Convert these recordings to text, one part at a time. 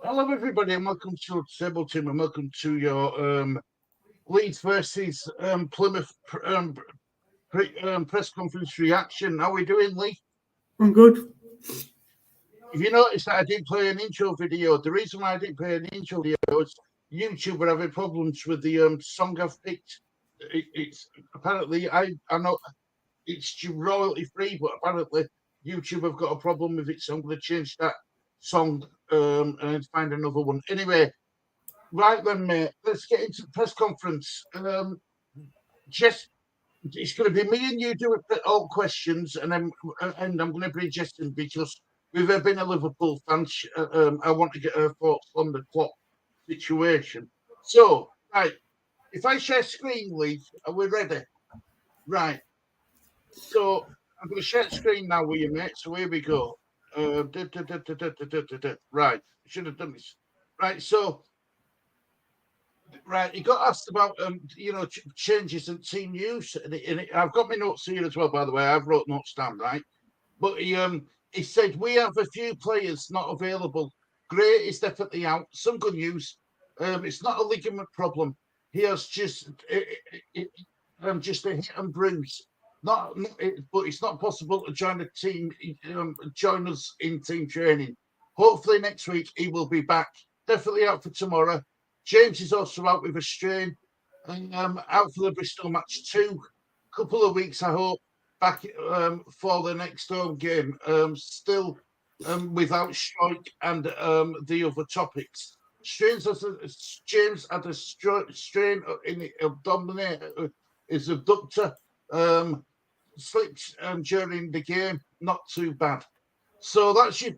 Hello, everybody, and welcome to Table Team, and welcome to your Leeds versus Plymouth press conference reaction. How are we doing, Lee? I'm good. If you noticed that I didn't play an intro video, the reason why I didn't play an intro video is YouTube were having problems with the song I've picked. It's apparently I know it's royalty free, but apparently YouTube have got a problem with it, so I'm going to change that song and find another one. Anyway, right then, mate, let's get into the press conference. Jess, it's going to be me and you doing all questions, and I'm going to bring Jess in because with her being a Liverpool fan, I want to get her thoughts on the clock situation. So, right, if I share screen, Lee, are we ready? Right. So I'm going to share screen now with you, mate. So here we go. Right, should have done this. Right, so right, he got asked about changes in team use, and I've got my notes here as well. By the way, I've wrote notes down, right? But he said we have a few players not available. Gray is definitely out. Some good news. It's not a ligament problem. He has just a hit and bruise. But it's not possible to join the team. Join us in team training. Hopefully next week he will be back. Definitely out for tomorrow. James is also out with a strain. Out for the Bristol match too. Couple of weeks, I hope, back for the next home game. Still without strike and the other topics. James had a strain in the abdomen, his abductor. Slipped during the game, not too bad. So that's your.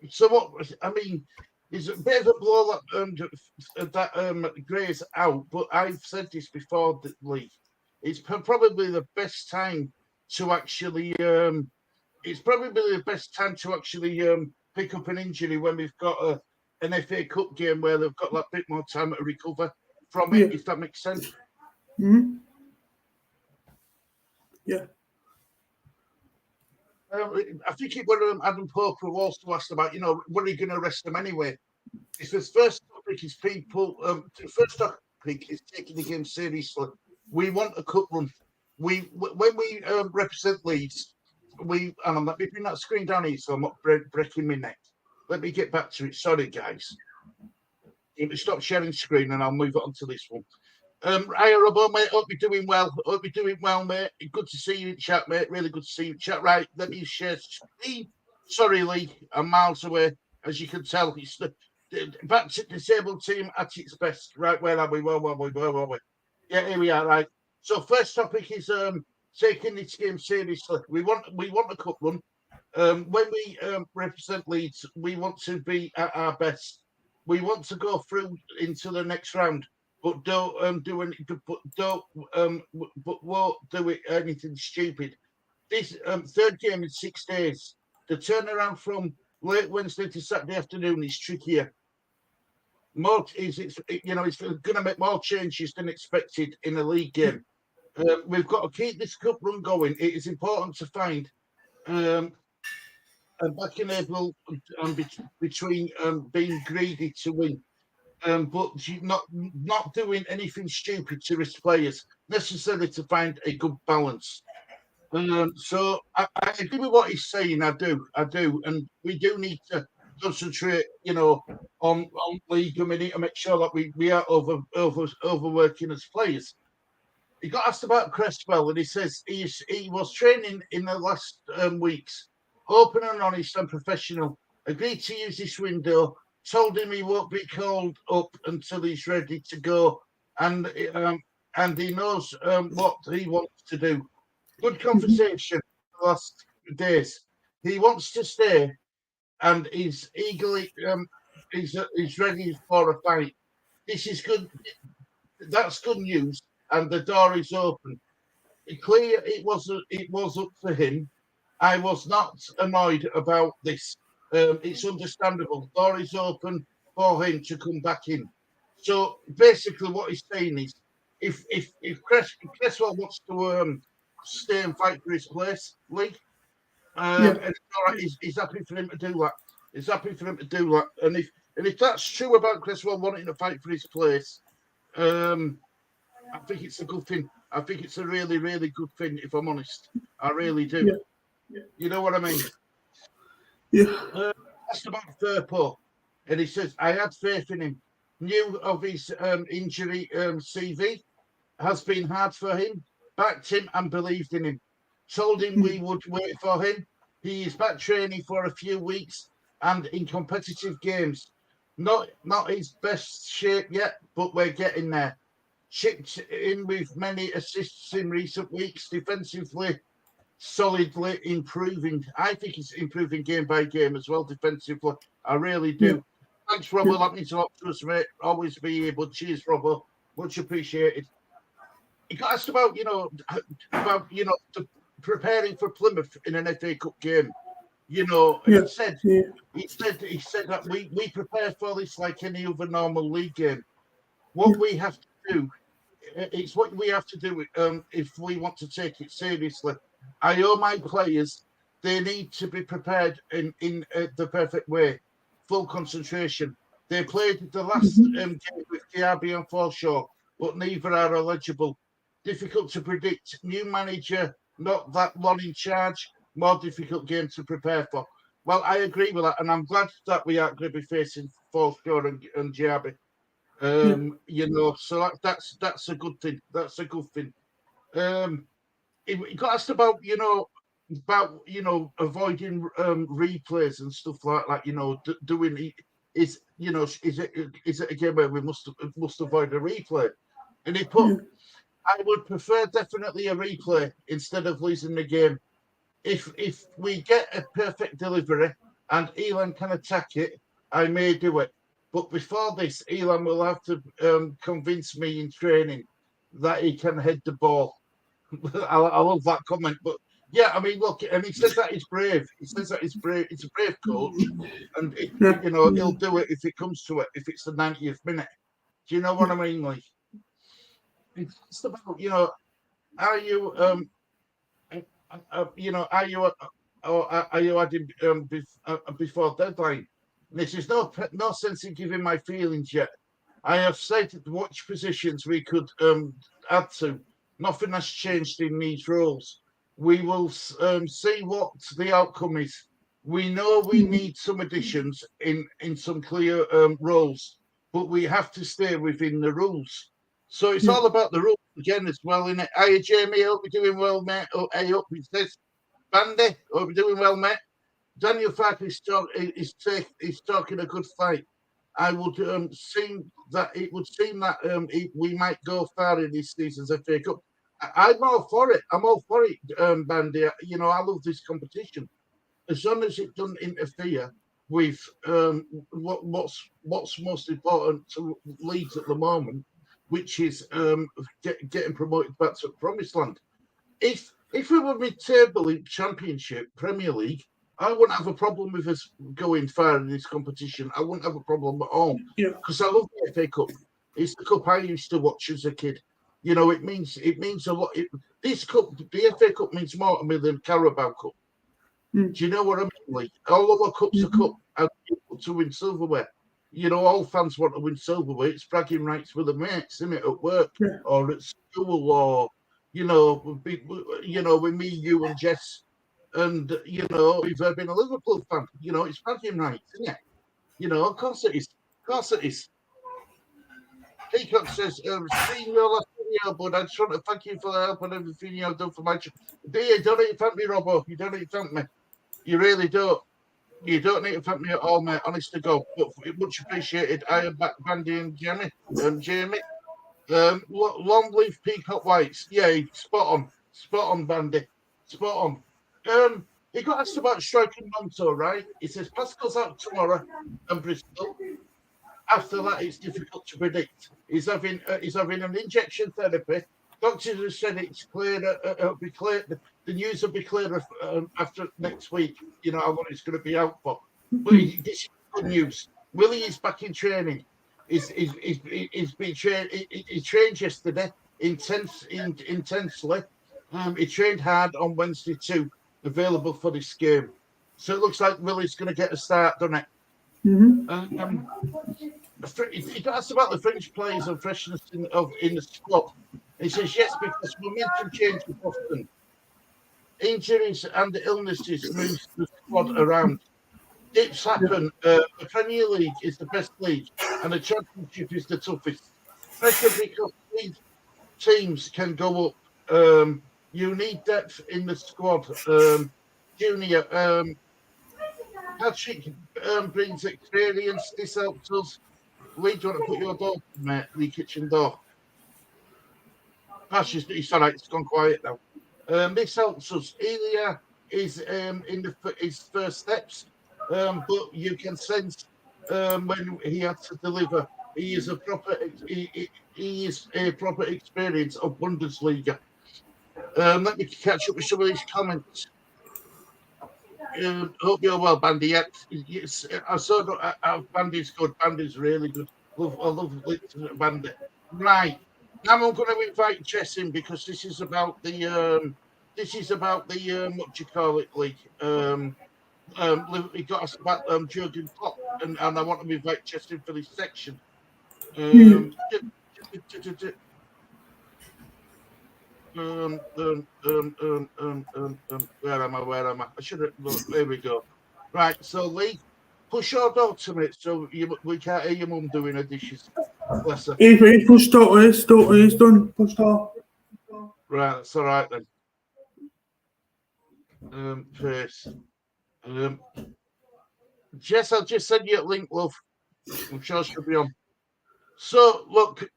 So what I mean is a bit of a blow that Gray's out, but I've said this before, Lee. It's probably the best time to actually. It's probably the best time to actually pick up an injury when we've got an FA Cup game where they've got that bit more time to recover from it. If that makes sense. Mm-hmm. Yeah. I think it was Adam Pope who also asked about, when are you going to arrest them anyway? It's his first topic is people. The first topic is taking the game seriously. We want a cup run. When we represent Leeds, let me bring that screen down here so I'm not breaking my neck. Let me get back to it. Sorry, guys. Stop sharing screen and I'll move on to this one. Hi, Robbo, mate. Hope you're doing well. Hope you're doing well, mate. Good to see you in chat, mate. Really good to see you in chat. Right, let me share screen. Sorry, Lee. I'm miles away. As you can tell, it's back to disabled team at its best. Right, where are we? Where are we? Yeah, here we are. Right. So first topic is taking this game seriously. We want a cup run. When we represent Leeds, we want to be at our best. We want to go through into the next round. But don't do anything. But won't do it anything stupid. This third game in 6 days. The turnaround from late Wednesday to Saturday afternoon is trickier. It's going to make more changes than expected in a league game. We've got to keep this cup run going. It is important to find a back enable between being greedy to win. But not doing anything stupid to risk players, necessarily to find a good balance. So I agree with what he's saying. I do, and we do need to concentrate, on league. We need to make sure that we are overworking as players. He got asked about Cresswell, and he says he was training in the last weeks, open and honest and professional. Agreed to use this window. Told him he won't be called up until he's ready to go, and he knows what he wants to do. Good conversation the last days. He wants to stay, and he's eagerly he's ready for a fight. This is good. That's good news, and the door is open. Clear, it was up for him. I was not annoyed about this. It's understandable. The door is open for him to come back in. So basically, what he's saying is, if Cresswell wants to stay and fight for his place, Lee, And it's all right. He's happy for him to do that. He's happy for him to do that. And if that's true about Cresswell wanting to fight for his place, I think it's a good thing. I think it's a really, really good thing, if I'm honest. I really do. You know what I mean? Asked about Firpo, and he says, I had faith in him. Knew of his injury CV. Has been hard for him. Backed him and believed in him. Told him we would wait for him. He is back training for a few weeks and in competitive games. Not his best shape yet, but we're getting there. Chipped in with many assists in recent weeks. Defensively, solidly improving. I think he's improving game by game as well, defensively. I really do. Thanks, Robert. That means a lot to us, mate. Always be able. Cheers, Robert. Much appreciated. He got asked about, preparing for Plymouth in an FA Cup game. He said that we prepare for this like any other normal league game. What we have to do, it's what we have to do if we want to take it seriously. I owe my players, they need to be prepared in the perfect way, full concentration. They played the last game with Diaby and Forshaw, but neither are eligible. Difficult to predict. New manager, not that long in charge, more difficult game to prepare for. Well, I agree with that, and I'm glad that we aren't going to be facing Forshaw and Diaby. So that's a good thing. That's a good thing. He got asked about avoiding replays and stuff like that. Doing is it a game where we must avoid a replay? And he put, I would prefer definitely a replay instead of losing the game. If we get a perfect delivery and Elan can attack it, I may do it. But before this, Elan will have to convince me in training that he can head the ball. I love that comment. But yeah, I mean, look, and he says that he's brave. He says that he's brave. He's a brave coach, and he'll do it if it comes to it. If it's the 90th minute, do you know what I mean? Like, it's about are you are you adding before deadline? This is no sense in giving my feelings yet. I have said which positions we could add to. Nothing has changed in these roles. We will see what the outcome is. We know we need some additions in some clear roles, but we have to stay within the rules. So it's all about the rules again as well, isn't it? Hey, Jamie, hope you're doing well, mate. Oh, hey, up, it says, Bandy, hope you're doing well, mate. Daniel Farke is talking a good fight. I would seem that it would seem that we might go far in this season's FA Cup. I'm all for it. I'm all for it, Bandy. I love this competition. As long as it doesn't interfere with what's most important to Leeds at the moment, which is getting promoted back to Promised Land. If we were mid-table in Championship, Premier League, I wouldn't have a problem with us going far in this competition. I wouldn't have a problem at all. Because I love the FA Cup. It's the cup I used to watch as a kid. It means a lot. This cup, the FA Cup, means more to me than Carabao Cup. Do you know what I mean? Like, all of our cups are cup and people to win silverware. All fans want to win silverware. It's bragging rights with the mates, isn't it? At work or at school, or with me, you, and Jess. And if I've been a Liverpool fan, it's bragging rights, isn't it? Of course it is. Of course it is. Peacock says, seeing your last video, bud, I just want to thank you for the help and everything you've done for my children. You don't need to thank me, Robbo. You don't need to thank me. You really don't. You don't need to thank me at all, mate. Honest to God. But much appreciated. I am back, Bandy and Jamie. Long leaf peacock whites. Yeah, spot on. Spot on, Bandy. Spot on. He got asked about striking Monto, right? He says Pascal's out tomorrow and Bristol. After that, it's difficult to predict. He's having an injection therapy. Doctors have said it's cleared. It'll be cleared. The news will be cleared after next week. How long it's going to be out for. But this is good news. Willie is back in training. He's been trained. He trained yesterday intensely. He trained hard on Wednesday too. available for this game. So it looks like Willie's going to get a start, doesn't it? He asked about the fringe players and freshness in the squad. He says yes, because momentum changes often. Injuries and illnesses move the squad around. Dips happen. The Premier League is the best league, and the Championship is the toughest. Pressure because these teams can go up. You need depth in the squad. Junior, Patrick brings experience. This helps us. Lee, do you want to put your door open, mate? The kitchen door. It's all right. It's gone quiet now. This helps us. Ilya is in his first steps, but you can sense when he has to deliver. He is a proper experience of Bundesliga. Let me catch up with some of these comments. Hope you're well, Bandy. Yes, I saw Bandy's good. Bandy's really good. I love Bandy. Right. Now I'm going to invite Jess in because this is about the what do you call it, Lee? We got us about Jurgen Klopp, and I want to invite Jess in for this section. Where am I? I should have. There we go. Right. So Lee, push your door to me so we can't hear your mum doing her dishes. Bless her. He's pushed out. He's done. Pushed out. Right. That's all right then. First. Jess, I'll just send you a link, love. I'm sure she'll be on. So look,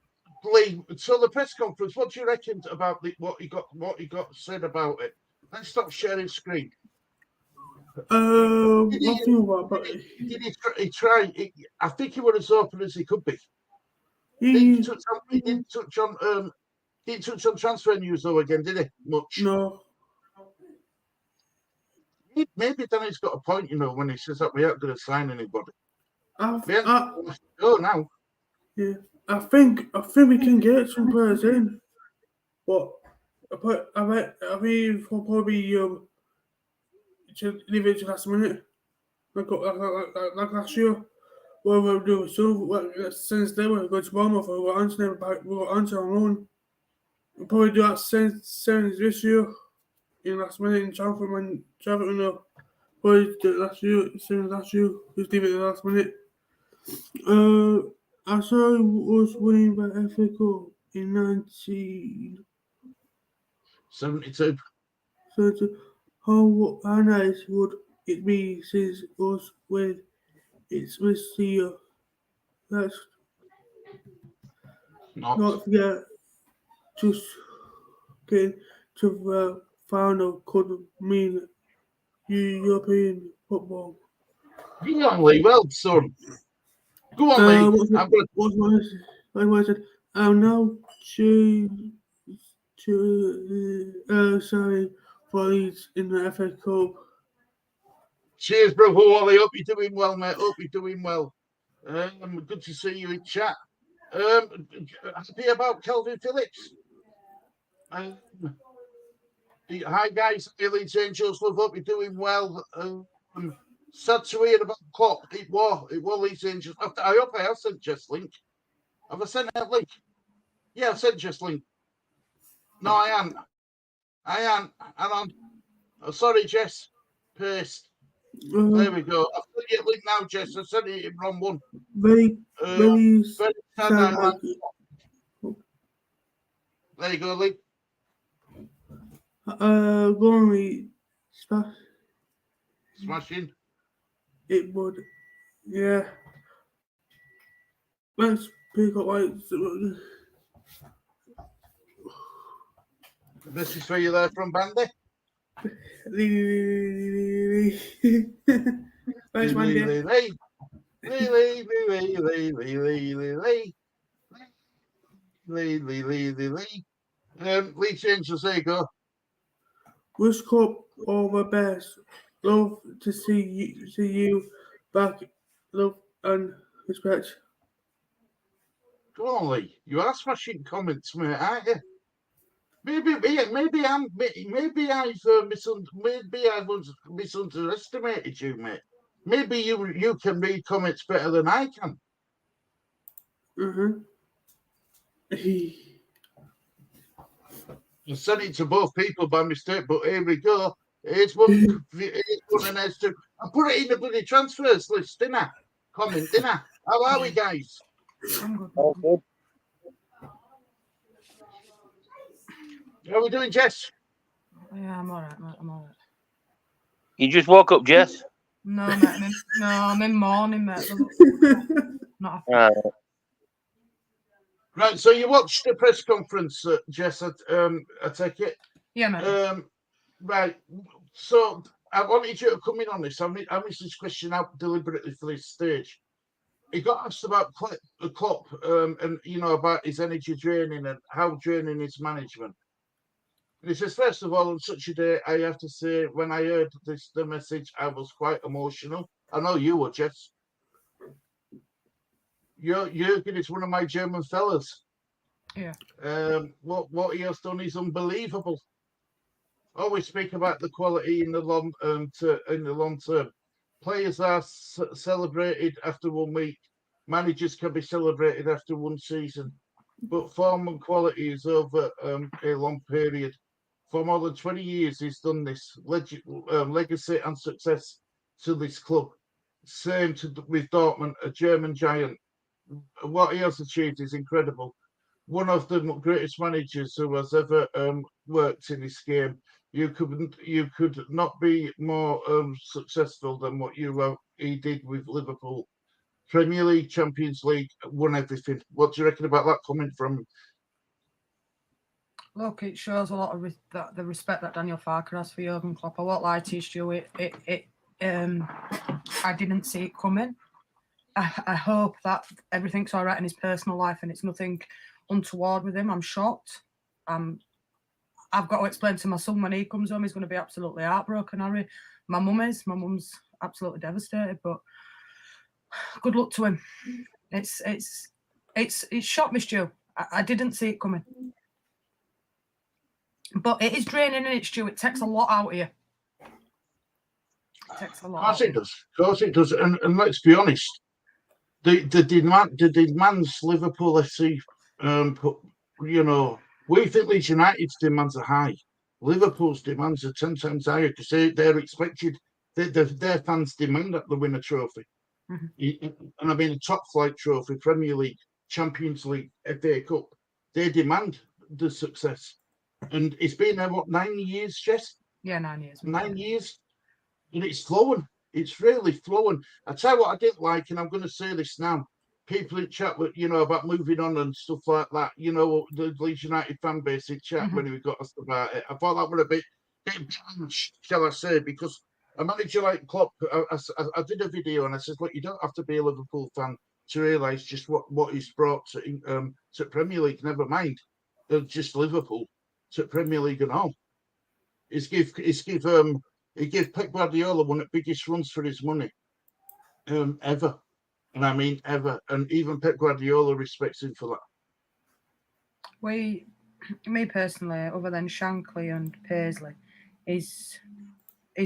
Lee. So the press conference. What do you reckon about what he got said about it? Let's stop sharing screen. Did he try? I think he was as open as he could be. He didn't touch on transfer news though again, did he? Much. No. Maybe Danny's got a point, when he says that we aren't going to sign anybody. Now. Yeah, I think we can get some players in, but I mean for probably to leave it to last minute, like last year. What we'll do since then we'll go to Bournemouth. We'll answer on loan. We'll probably do that since this year in last minute in Trafford when probably do it last year. Just leave it to the last minute. I saw it was winning by FA Cup in 1972. So how nice would it be since us with it's this year? Let's not forget just getting to the final could mean European football. Go on, Lee. Well, son. Go on, Lee. What I said. I'm now sorry for Leeds in the FA Cup. Cheers, bro. Wally. Hope you're doing well, mate. Hope you're doing well. Good to see you in chat. Happy about Kelvin Phillips. Hi, guys. Leeds Angels. Love. Hope you're doing well. Sad to hear about Klopp. It was Leeds Angels. I hope I have sent Jess link. Have I sent that link? Yeah, I've sent Jess link. No, I am. Hang on. Oh, sorry, Jess. Paste. There we go. I've sent you a link now, Jess. I sent it in wrong one. Very sad. There you go, Lee. Go on, Lee. Smashing. It would. Yeah. Let's pick up This is for you there from Bandy. Thanks, Bandy. Leeds Angels, there you go. Wish Cup all the best. Love to see you back. Love and respect. Go on, Lee. You are smashing comments, mate, aren't you? Maybe I've misunderestimated you, mate. Maybe you can read comments better than I can. I sent it to both people by mistake, but here we go. Here's one and there's two. I put it in the bloody transfers list, didn't I? Comment, didn't I? How are we, guys? All good. How are we doing, Jess? Yeah, I'm all right, mate. I'm all right. You just woke up, Jess? No, mate. I'm in morning, mate. Not Right, so you watched the press conference, Jess, I take it? Yeah, mate. Right, so I wanted you to come in on this. I missed this question out deliberately for this stage. He got asked about Klopp and, about his energy draining and how draining his management. And he says, first of all, on such a day, I have to say, when I heard the message, I was quite emotional. I know you were, Jess. Jürgen is one of my German fellas. Yeah. What he has done is unbelievable. Always speak about the quality in the long term. Players are celebrated after 1 week. Managers can be celebrated after 1 season. But form and quality is over a long period. For more than 20 years, he's done this. Legacy and success to this club. Same with Dortmund, a German giant. What he has achieved is incredible. One of the greatest managers who has ever worked in this game. You could not be more successful than what he did with Liverpool. Premier League, Champions League, won everything. What do you reckon about that comment from him? Look, it shows a lot of the respect that Daniel Farke has for Jurgen Klopp. I won't lie to you, Stu. I didn't see it coming. I hope that everything's all right in his personal life and it's nothing untoward with him. I'm shocked. I've got to explain to my son when he comes home, he's going to be absolutely heartbroken, Harry. My mum's absolutely devastated, but good luck to him. It's shocked me, Stu. I didn't see it coming. But it is draining, and Stu. It takes a lot out of you. It takes a lot. Of course it does. Of course it does. And let's be honest, the demands Liverpool FC we think Leeds United's demands are high. Liverpool's demands are 10 times higher because they're expected. Their fans demand that they win a trophy, and I mean a top flight trophy, Premier League, Champions League, FA Cup. They demand the success. And it's been there, 9 years, Jess? Yeah, 9 years. 9 years. And it's flowing. It's really flowing. I tell you what I didn't like, and I'm going to say this now. People in chat, about moving on and stuff like that, the Leeds United fan base in chat when we got asked about it. I thought that would have been, shall I say, because a manager like Klopp, I did a video and I said, look, you don't have to be a Liverpool fan to realise just what he's brought to Premier League, never mind just Liverpool. To Premier League and all. He gave Pep Guardiola one of the biggest runs for his money ever. And I mean ever. And even Pep Guardiola respects him for that. Me personally, other than Shankly and Paisley, he's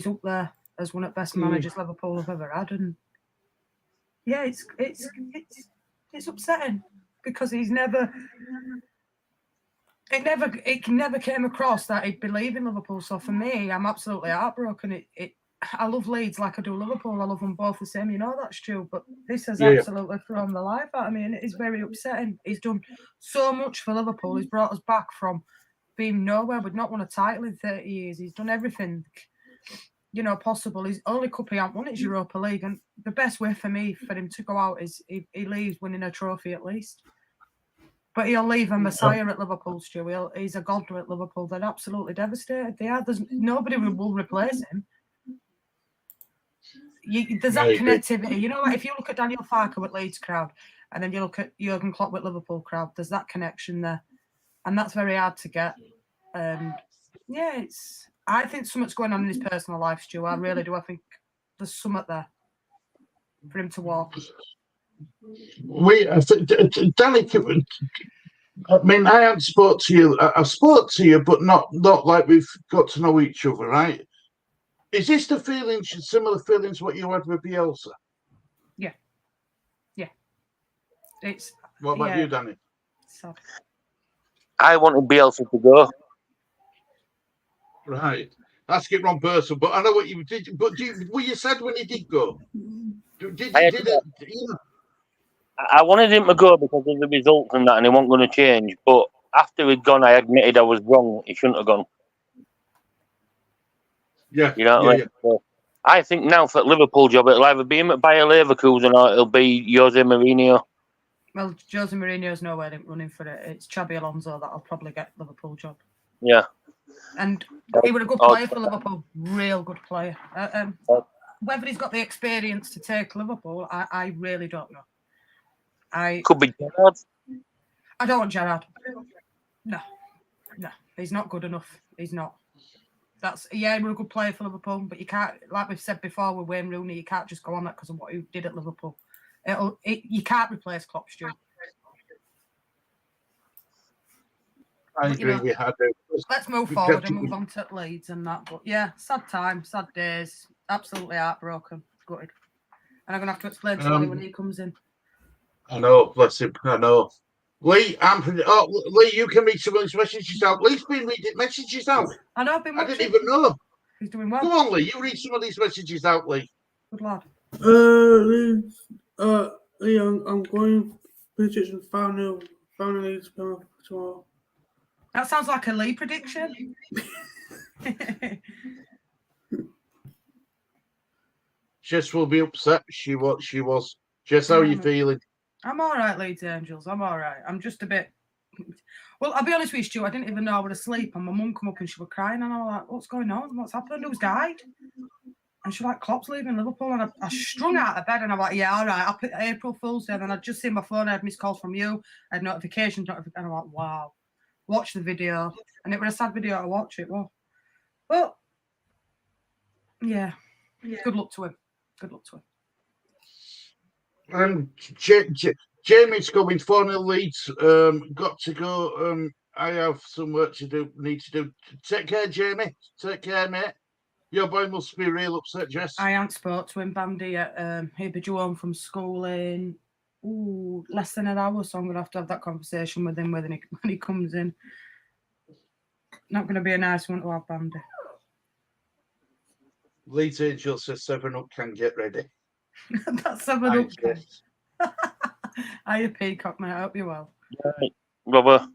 up there as one of the best managers Liverpool have ever had. And yeah, it's upsetting because he's never. It never came across that he'd be leaving Liverpool. So for me, I'm absolutely heartbroken. I love Leeds like I do Liverpool. I love them both the same. You know that, Stu. But this has absolutely thrown the life out of me, and it is very upsetting. He's done so much for Liverpool. He's brought us back from being nowhere. We've not won a title in 30 years. He's done everything, possible. His only cup he hasn't won is Europa League, and the best way for me for him to go out is he leaves winning a trophy at least. But he'll leave a messiah at Liverpool, Stu. He's a god at Liverpool. They're absolutely devastated. They are. Nobody will replace him. There's that connectivity. You know what? If you look at Daniel Farke at Leeds crowd, and then you look at Jurgen Klopp at Liverpool crowd, there's that connection there. And that's very hard to get. I think something's going on in his personal life, Stu. I really do. I think there's something there for him to walk. Danny, I mean, I haven't spoke to you. I've spoke to you, but not like we've got to know each other, right? Is this the feelings, similar feelings, what you had with Bielsa? Yeah. It's What about you, Danny? sad. I wanted Bielsa to go. Right. Ask it wrong person, but I know what you did. But were you sad when he did go? I wanted him to go because of the results and that, and he wasn't going to change. But after he'd gone, I admitted I was wrong. He shouldn't have gone. Yeah. You know what I mean? So I think now for the Liverpool job, it'll either be him at Bayer Leverkusen or it'll be Jose Mourinho. Well, Jose Mourinho's nowhere running for it. It's Xabi Alonso that'll probably get Liverpool job. Yeah. And he was a good player for Liverpool. Real good player. Whether he's got the experience to take Liverpool, I really don't know. Could be Gerrard. I don't want Gerrard. No. He's not good enough. He's not. We're a good player for Liverpool, but you can't, like we've said before with Wayne Rooney, you can't just go on that because of what he did at Liverpool. You can't replace Klopp, Stu. I agree with you. Let's move forward and move on to Leeds and that. But yeah, sad time, sad days. Absolutely heartbroken. Gutted. And I'm going to have to explain to Lee when he comes in. I know, bless him. I know. Lee, Lee, you can read some of these messages out. Lee's been reading messages out. I know, I've been watching. I didn't even know. He's doing well. Go on, Lee. You read some of these messages out, Lee. Good lad. Lee, I'm going prediction final Leeds tomorrow. That sounds like a Lee prediction. Jess will be upset. She was. Jess, how are you feeling? I'm all right, Leeds Angels. I'm all right. I'm just a bit. Well, I'll be honest with you, Stu. I didn't even know I was asleep, and my mum come up and she was crying, and I was like, "What's going on? What's happened? Who's died?" And she was like, "Klopp's leaving Liverpool," and I strung out of bed, and I'm like, "Yeah, all right. I'll put April Fool's Day." And then I'd just seen my phone. I had missed calls from you. I had notifications, and I'm like, "Wow." Watch the video, and it was a sad video to watch. It was, but yeah. Good luck to him. Good luck to him. Jamie's going 4-0 Leeds. Got to go. I have some work to do. Need to do. Take care, Jamie. Take care, mate. Your boy must be real upset, Jess. I ain't spoke to him, Bandy, yet. He'll be due home from school in less than an hour, so I'm going to have that conversation with him when he comes in. Not going to be a nice one to have, Bandy. Leeds Angel says 7-Up can get ready. That's 7-Up. Hiya, Peacock, mate. I hope you're well. Right, Robert.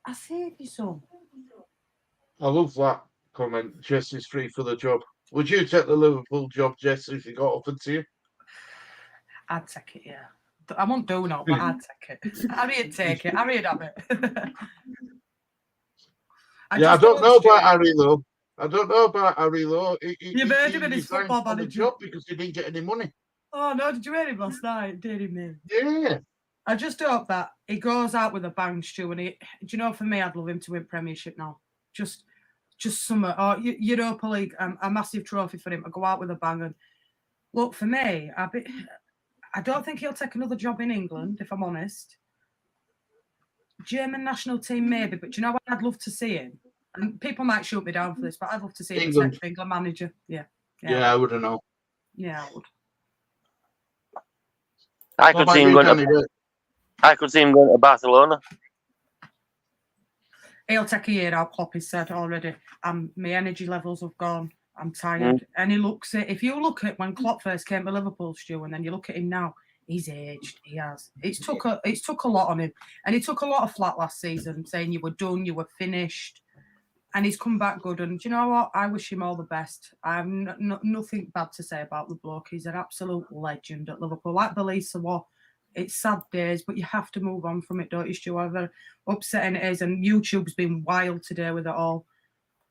I saved you some. I love that comment. Jess is free for the job. Would you take the Liverpool job, Jess, if it got offered to you? I'd take it, yeah. I won't do not, but I'd take it. Harry'd take it. Harry'd have it. I don't know about Harry, though. You've heard him in his football manager job because he didn't get any money. Oh, no, did you hear him last night? Did he, man? Yeah. I just hope that he goes out with a bang, Stu. And do you know, for me, I'd love him to win Premiership now. Just summer or Europa League, a massive trophy for him to go out with a bang. And look, for me, I don't think he'll take another job in England, if I'm honest. German national team, maybe, but do you know what I'd love to see him? And people might shoot me down for this, but I'd love to see him take England manager. Yeah, I wouldn't know. Yeah, I would. I could see him going to Barcelona. He'll take a year out, Klopp has said already. My energy levels have gone. I'm tired. And he looks at, if you look at when Klopp first came to Liverpool, Stu, and then you look at him now, he's aged. He has. It's took a lot on him. And he took a lot of flack last season, saying you were done, you were finished. And he's come back good. And do you know what? I wish him all the best. I have nothing bad to say about the bloke. He's an absolute legend at Liverpool. Like Belisa was. It's sad days, but you have to move on from it, don't you, Stu? However upsetting it is. And YouTube's been wild today with it all.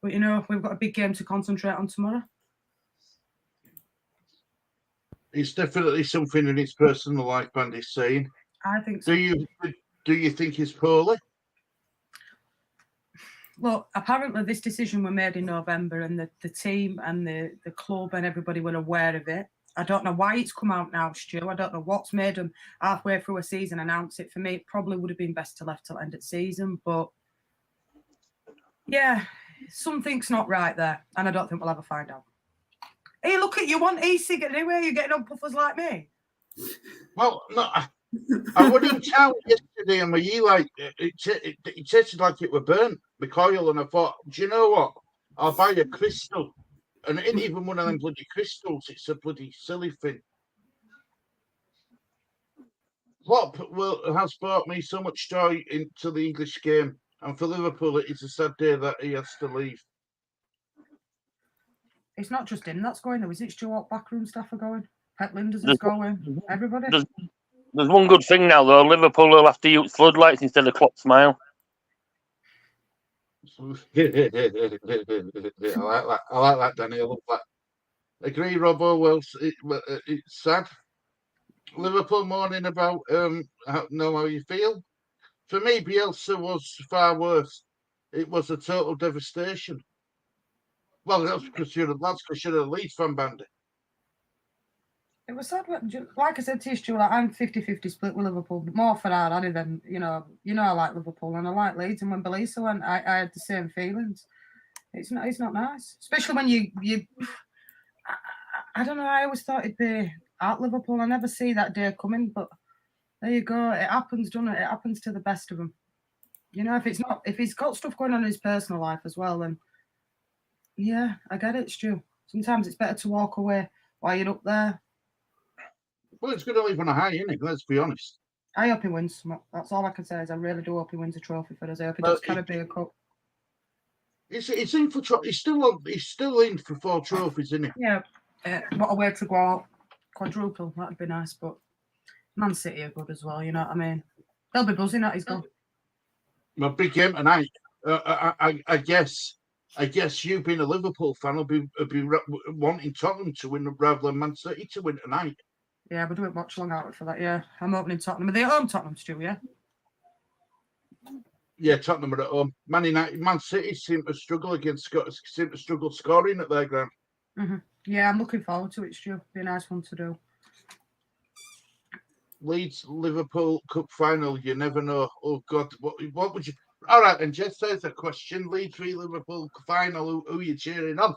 But, you know, we've got a big game to concentrate on tomorrow. It's definitely something in his personal life, Bandy's saying. I think so. Do you think he's poorly? Look, apparently this decision was made in November and the team and the club and everybody were aware of it. I don't know why it's come out now, Stu. I don't know what's made them halfway through a season announce it. For me, it probably would have been best to left till end of season. But yeah, something's not right there. And I don't think we'll ever find out. Hey, look at you, want e-cig anyway? You're getting on puffers like me. Well, no, I went in town yesterday and my e-light, it tasted like it were burnt, the coil, and I thought, do you know what? I'll buy a crystal. And it ain't even one of them bloody crystals, it's a bloody silly thing. Klopp has brought me so much joy into the English game, and for Liverpool, it is a sad day that he has to leave. It's not just him that's going, though, is it? Stuart, backroom staff are going. Pep Linders is going. Everybody. There's one good thing now, though. Liverpool will have to use floodlights instead of Klopp smile. I like that. I like that, Danny. I love that. Agree, Robbo. Well, it's sad. Liverpool mourning about how you feel. For me, Bielsa was far worse. It was a total devastation. Well, that's because you're a Leeds fan, Bandy. It was sad. Like I said to you, Stuart, I'm 50-50 split with Liverpool, but more for that other than, you know, I like Liverpool and I like Leeds. And when Bielsa went, I had the same feelings. It's not nice, especially when you I don't know. I always thought it'd be at Liverpool. I never see that day coming, but there you go. It happens, doesn't it? It happens to the best of them. You know, if he's got stuff going on in his personal life as well, then yeah, I get it, Stu. Sometimes it's better to walk away while you're up there. Well, it's going to leave on a high, isn't it? Let's be honest. I hope he wins. That's all I can say is I really do hope he wins a trophy for us. I hope he does Caribbean Cup. It's in for he's still in for 4 trophies, isn't he? Yeah. What a way to go out. Quadruple, that'd be nice, but Man City are good as well, you know what I mean? They'll be buzzing that he's gone. My big game tonight. I guess you being a Liverpool fan will be wanting Tottenham to win rather than Man City to win tonight. Yeah, we're doing much long out for that. Yeah, I'm opening Tottenham. Are they at home, Tottenham, Stu? Yeah. Yeah, Tottenham are at home. Man City seem to struggle scoring at their ground. Mm-hmm. Yeah, I'm looking forward to it, Stu. Be a nice one to do. Leeds Liverpool Cup final. You never know. Oh God, what would you? All right, and Jess says a question. Leeds v Liverpool final. Who are you cheering on?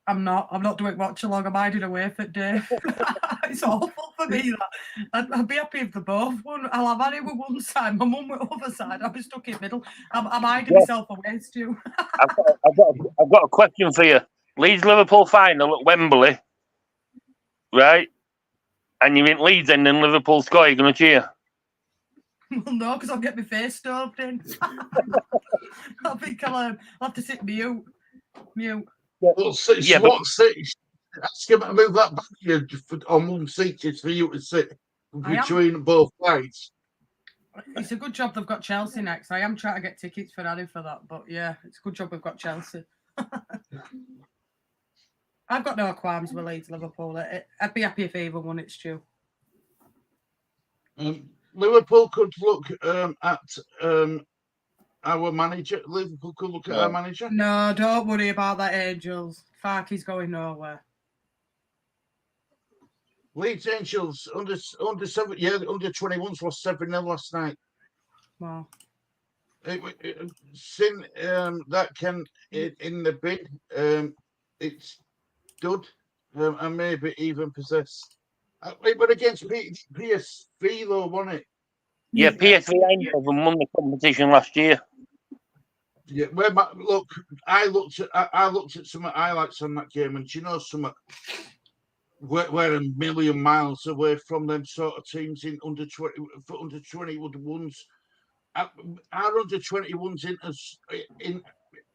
I'm not doing watch along. I'm hiding away for Dave. It's awful for me. That I'd be happy if they both won. I'll have Harry with one side, my mum with the other side. I'll be stuck in the middle. I'm hiding myself away, Stu. I've got a question for you. Leeds Liverpool final at Wembley, right? And you're in Leeds and then Liverpool score. You're gonna cheer? Well, no, because I'll get my face stoved in. I think I'll have to sit mute. Well, ask him to move that back here on one seat just for you to sit between both sides. It's a good job they've got Chelsea next. I am trying to get tickets for Harry for that, but yeah, it's a good job we've got Chelsea. I've got no qualms with Leeds Liverpool. I'd be happy if either won it, Stu. Liverpool could look at our manager. Liverpool could look at our manager. No, don't worry about that, Angels. Farke's going nowhere. Leeds Angels under 21s lost 7-0 last night. Wow. Sin that can in the bin. It's good and maybe even possessed. It was against PSV though, wasn't it? Yeah, PSV Eindhoven won the competition last year. Yeah, I looked at some highlights on that game, and do you know something? We're a million miles away from them sort of teams in under 21s. Our under 21s in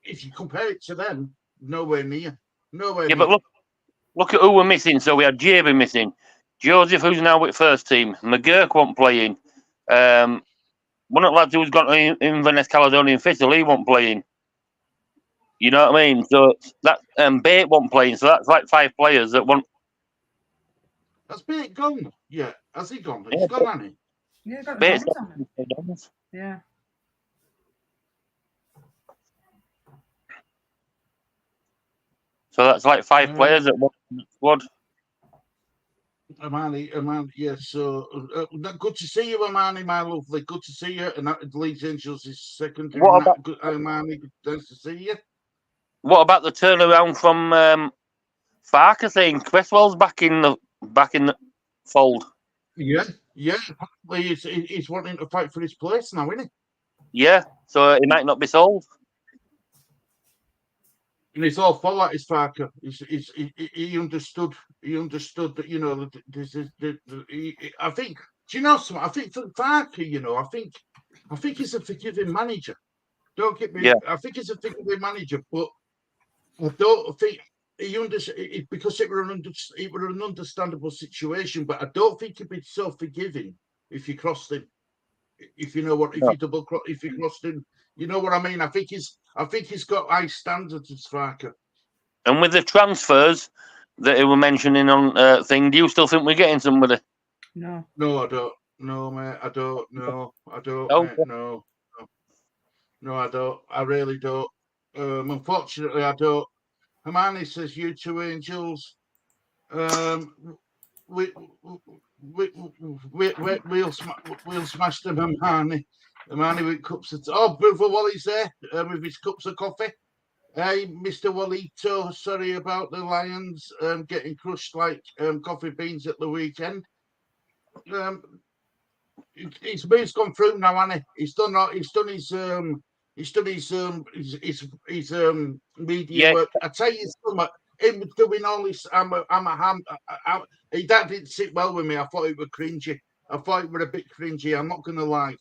if you compare it to them, nowhere near. But look at who we're missing. So we had JB missing, Joseph, who's now with first team. McGurk wasn't playing. One of the lads who's got Inverness Caledonian Thistle, he wasn't playing. You know what I mean? So that Bate wasn't playing. So that's like 5 players that want. Has Bate gone? Yeah, has he gone? He's gone, hasn't he? Yeah, got Bate's yeah. So that's like 5 players that want the squad. Amani, yes. So good to see you, Amani, my lovely. Good to see you. And that Leeds Angels is second. What about Amani? Nice to see you. what about the turnaround from Farke saying Cresswell's back in the fold? Yeah. Apparently he's wanting to fight for his place now, isn't he? Yeah, so he might not be sold. And it's all for that, is Farker. He understood. He understood that, you know, this is. I think. Do you know something? I think for Farker, you know, I think he's a forgiving manager. Don't get me. Yeah. I think he's a forgiving manager, but I don't think he understood because it was an understandable situation. But I don't think he'd be so forgiving if you crossed him. If you know what, if No. you if you crossed him, you know what I mean. I think he's got high standards as Farker. And with the transfers that he were mentioning on thing, do you still think we're getting somebody? No. No, I don't. No, mate, I don't. No, I don't, No. mate. No, I don't. I really don't. Unfortunately, I don't. Hermione says, "You two Angels." We we'll smash them, Hermione. Hermione with cups of Brother Wally's there with his cups of coffee. Hey, Mr. Wallito, sorry about the Lions getting crushed like coffee beans at the weekend. His move's gone through now, hasn't he? He's done his media work. I tell you something, him doing all this, that didn't sit well with me. I thought it was cringy. I thought it was a bit cringy. I'm not gonna lie.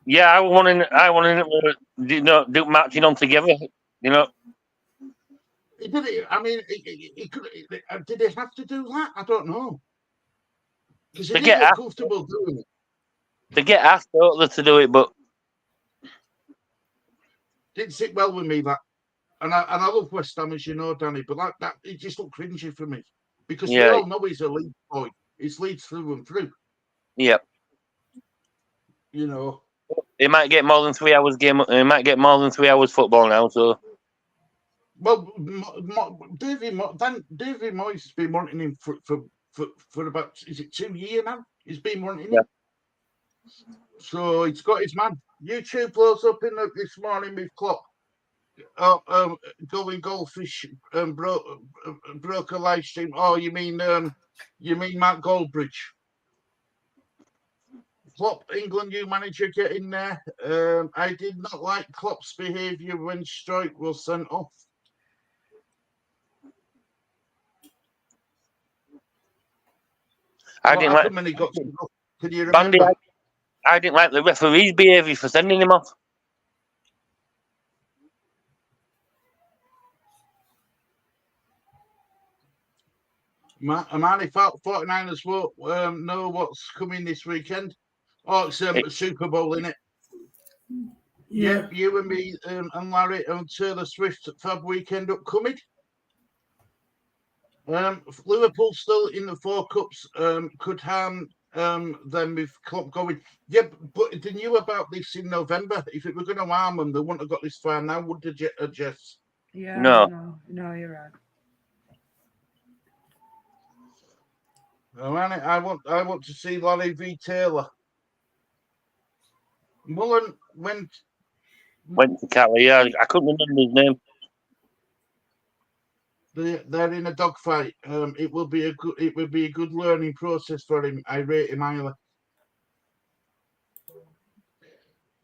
Yeah, I wanted do matching on together. You know. He did it. I mean, he could. Did he have to do that? I don't know. Because he didn't look comfortable doing it. They get asked to do it, but didn't sit well with me, that. And I love West Ham, as you know, Danny, but that it just looked cringy for me. Because we all know he's a Leeds boy. He's Leeds through and through. Yep. You know. He might get more than 3 hours game. He might get more than 3 hours football now. So. Well, David Moyes has been wanting him for about, is it 2 years now? He's been wanting him. So he's got his man. YouTube blows up this morning with Klopp. Going goldfish broke a live stream. Oh, you mean Matt Goldbridge? Klopp, England new manager, get in there. I did not like Klopp's behaviour when Strike was sent off. I didn't like when he got sent off. Can you remember? Bandy, I didn't like the referee's behaviour for sending him off. Amani 49ers won't know what's coming this weekend. Oh, it's Super Bowl, isn't it? Yeah, you and me and Larry and Taylor Swift Fab weekend upcoming. Liverpool still in the 4 Cups could harm them with Klopp going. Yeah, but they knew about this in November. If it were going to harm them, they wouldn't have got this far now, would they, Jess? Yeah, no, you're right. I want to see Larry v Taylor. Mullen went to Cali. Yeah, I couldn't remember his name. They're in a dogfight. It will be a good learning process for him. I rate him highly.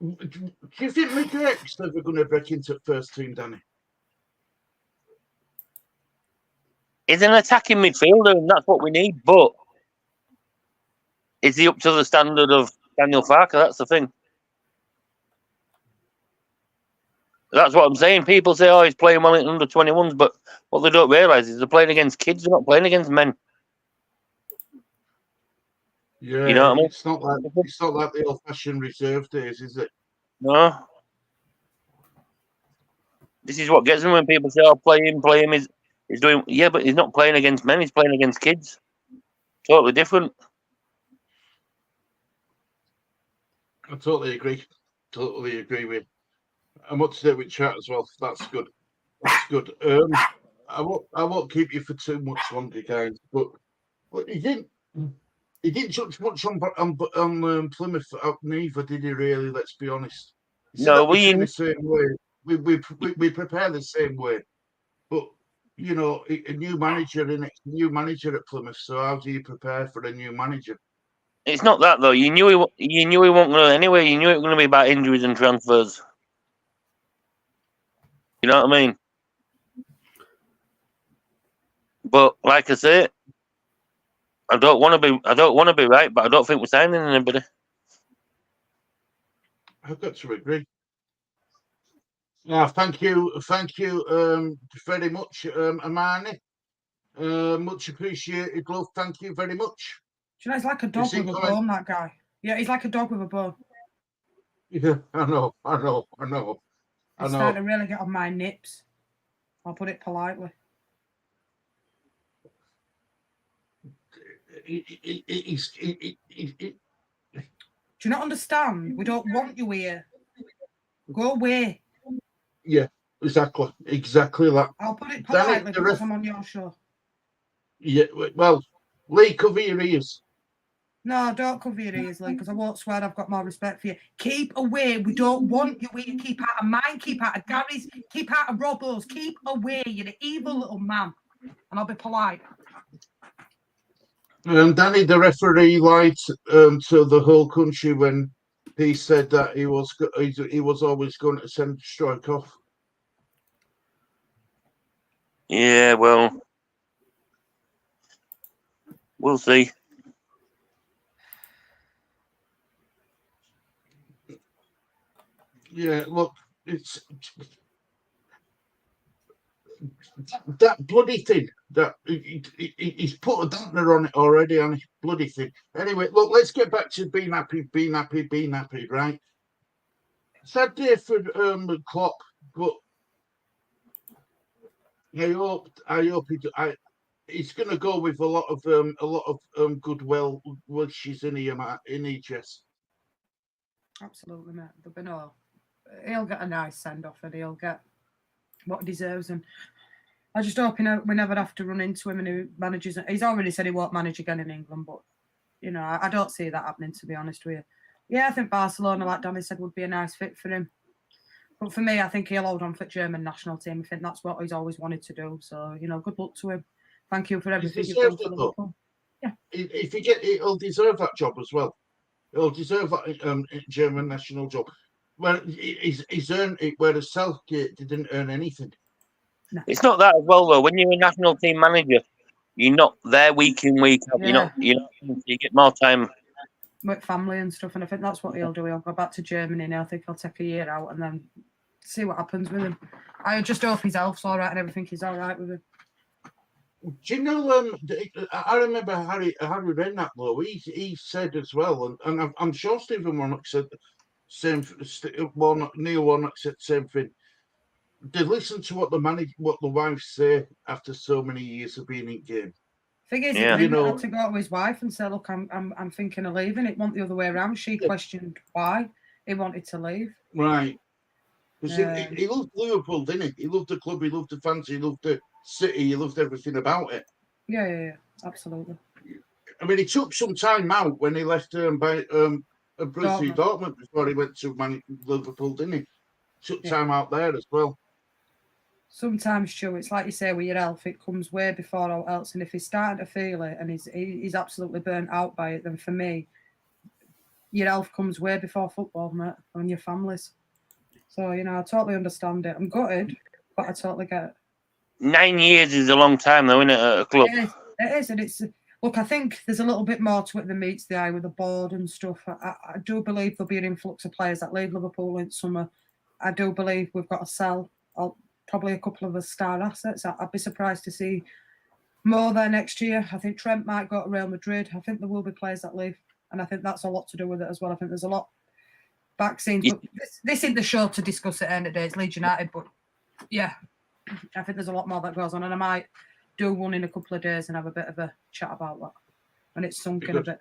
Do you think McGurk's ever going to break into first team, Danny? He's an attacking midfielder, and that's what we need. But is he up to the standard of Daniel Farke? That's the thing. That's what I'm saying. People say, "Oh, he's playing well in under 21s," but what they don't realise is they're playing against kids. They're not playing against men. Yeah, you know what I mean. It's not like the old-fashioned reserve days, is it? No. This is what gets them when people say, "Oh, play him." He's doing, yeah, but he's not playing against men. He's playing against kids. Totally different. I totally agree. Totally agree with. I'm up to date with chat as well. That's good. That's good. I won't keep you for too much longer, guys. But Well, he didn't touch much on Plymouth neither, did he? Really? Let's be honest. He said No, that we train the same way. We prepare the same way, but you know, a new manager at Plymouth. So how do you prepare for a new manager? it's not that though. You knew he wasn't going to anyway. You knew it was going to be about injuries and transfers. You know what I mean? But like I say, I don't want to be right, but I don't think we're signing anybody. I've got to agree. Yeah, thank you very much, Amani. Much appreciated, love. Thank you very much. Do you know, he's like a dog with a bone, that guy. Yeah, he's like a dog with a bone. Yeah, I know. It's starting to really get on my nips. I'll put it politely. Do you not understand? We don't want you here. Go away. Yeah, exactly that. I'll put it politely because I'm on your show. Yeah, well, Lee, cover your ears. No, don't cover your ears, Lee, because I won't swear I've got more respect for you. Keep away. We don't want you here. Keep out of mine. Keep out of Gary's. Keep out of Robbo's. Keep away. You're an evil little man. And I'll be polite. Danny, the referee, lied to the whole country when he said that he was always going to send strike off. Yeah, well, we'll see. Yeah, look, it's that bloody thing that he's put a dampener on it already, on his bloody thing. Anyway, look, let's get back to being happy, right? Sad day for Klopp, but I hope he's going to go with a lot of goodwill wishes in his chest. Absolutely, mate. There'll be no. He'll get a nice send off, and he'll get what he deserves. And I just hope we never have to run into him and who manages. He's already said he won't manage again in England, but you know, I don't see that happening, to be honest with you. Yeah, I think Barcelona, like Danny said, would be a nice fit for him. But for me, I think he'll hold on for the German national team. I think that's what he's always wanted to do. So, you know, good luck to him. Thank you for everything you've done for Liverpool. Yeah. If he he'll deserve that job as well. He'll deserve that German national job. Well, he's earned it, whereas Southgate didn't earn anything. No. It's not that as well, though. When you're a national team manager, you're not there week in, week out. Yeah. You get more time with family and stuff, and I think that's what he'll do. He'll go back to Germany now. I think he'll take a year out and then see what happens with him. I just hope his health's all right and everything is all right with him. Do you know? I remember Harry Redknapp, though. He said as well, and I'm sure Stephen Warnock said the same. Neil Warnock said the same thing. They listen to what the wives say after so many years of being in game. Thing is, he had to go to his wife and say, "Look, I'm thinking of leaving." It wasn't the other way around. She questioned why he wanted to leave. Right. Because he loved Liverpool, didn't he? He loved the club. He loved the fans. He loved the city. He loved everything about it. Yeah, absolutely. I mean, he took some time out when he left Borussia Dortmund before he went to Liverpool, didn't he? Took time out there as well. Sometimes, Stu, it's like you say with your health, it comes way before all else. And if he's starting to feel it and he's absolutely burnt out by it, then for me, your health comes way before football, mate, and your families. So, you know, I totally understand it. I'm gutted, but I totally get it. 9 years is a long time, though, isn't it, at a club? It is, and it's... Look, I think there's a little bit more to it than meets the eye with the board and stuff. I do believe there'll be an influx of players that leave Liverpool in summer. I do believe we've got to sell probably a couple of the star assets. I'd be surprised to see more there next year. I think Trent might go to Real Madrid. I think there will be players that leave, and I think that's a lot to do with it as well. I think there's a lot back scenes. But this isn't the show to discuss at the end of the day. It's Leeds United, but yeah, I think there's a lot more that goes on, and I might do one in a couple of days and have a bit of a chat about that. And it's sunk in a bit.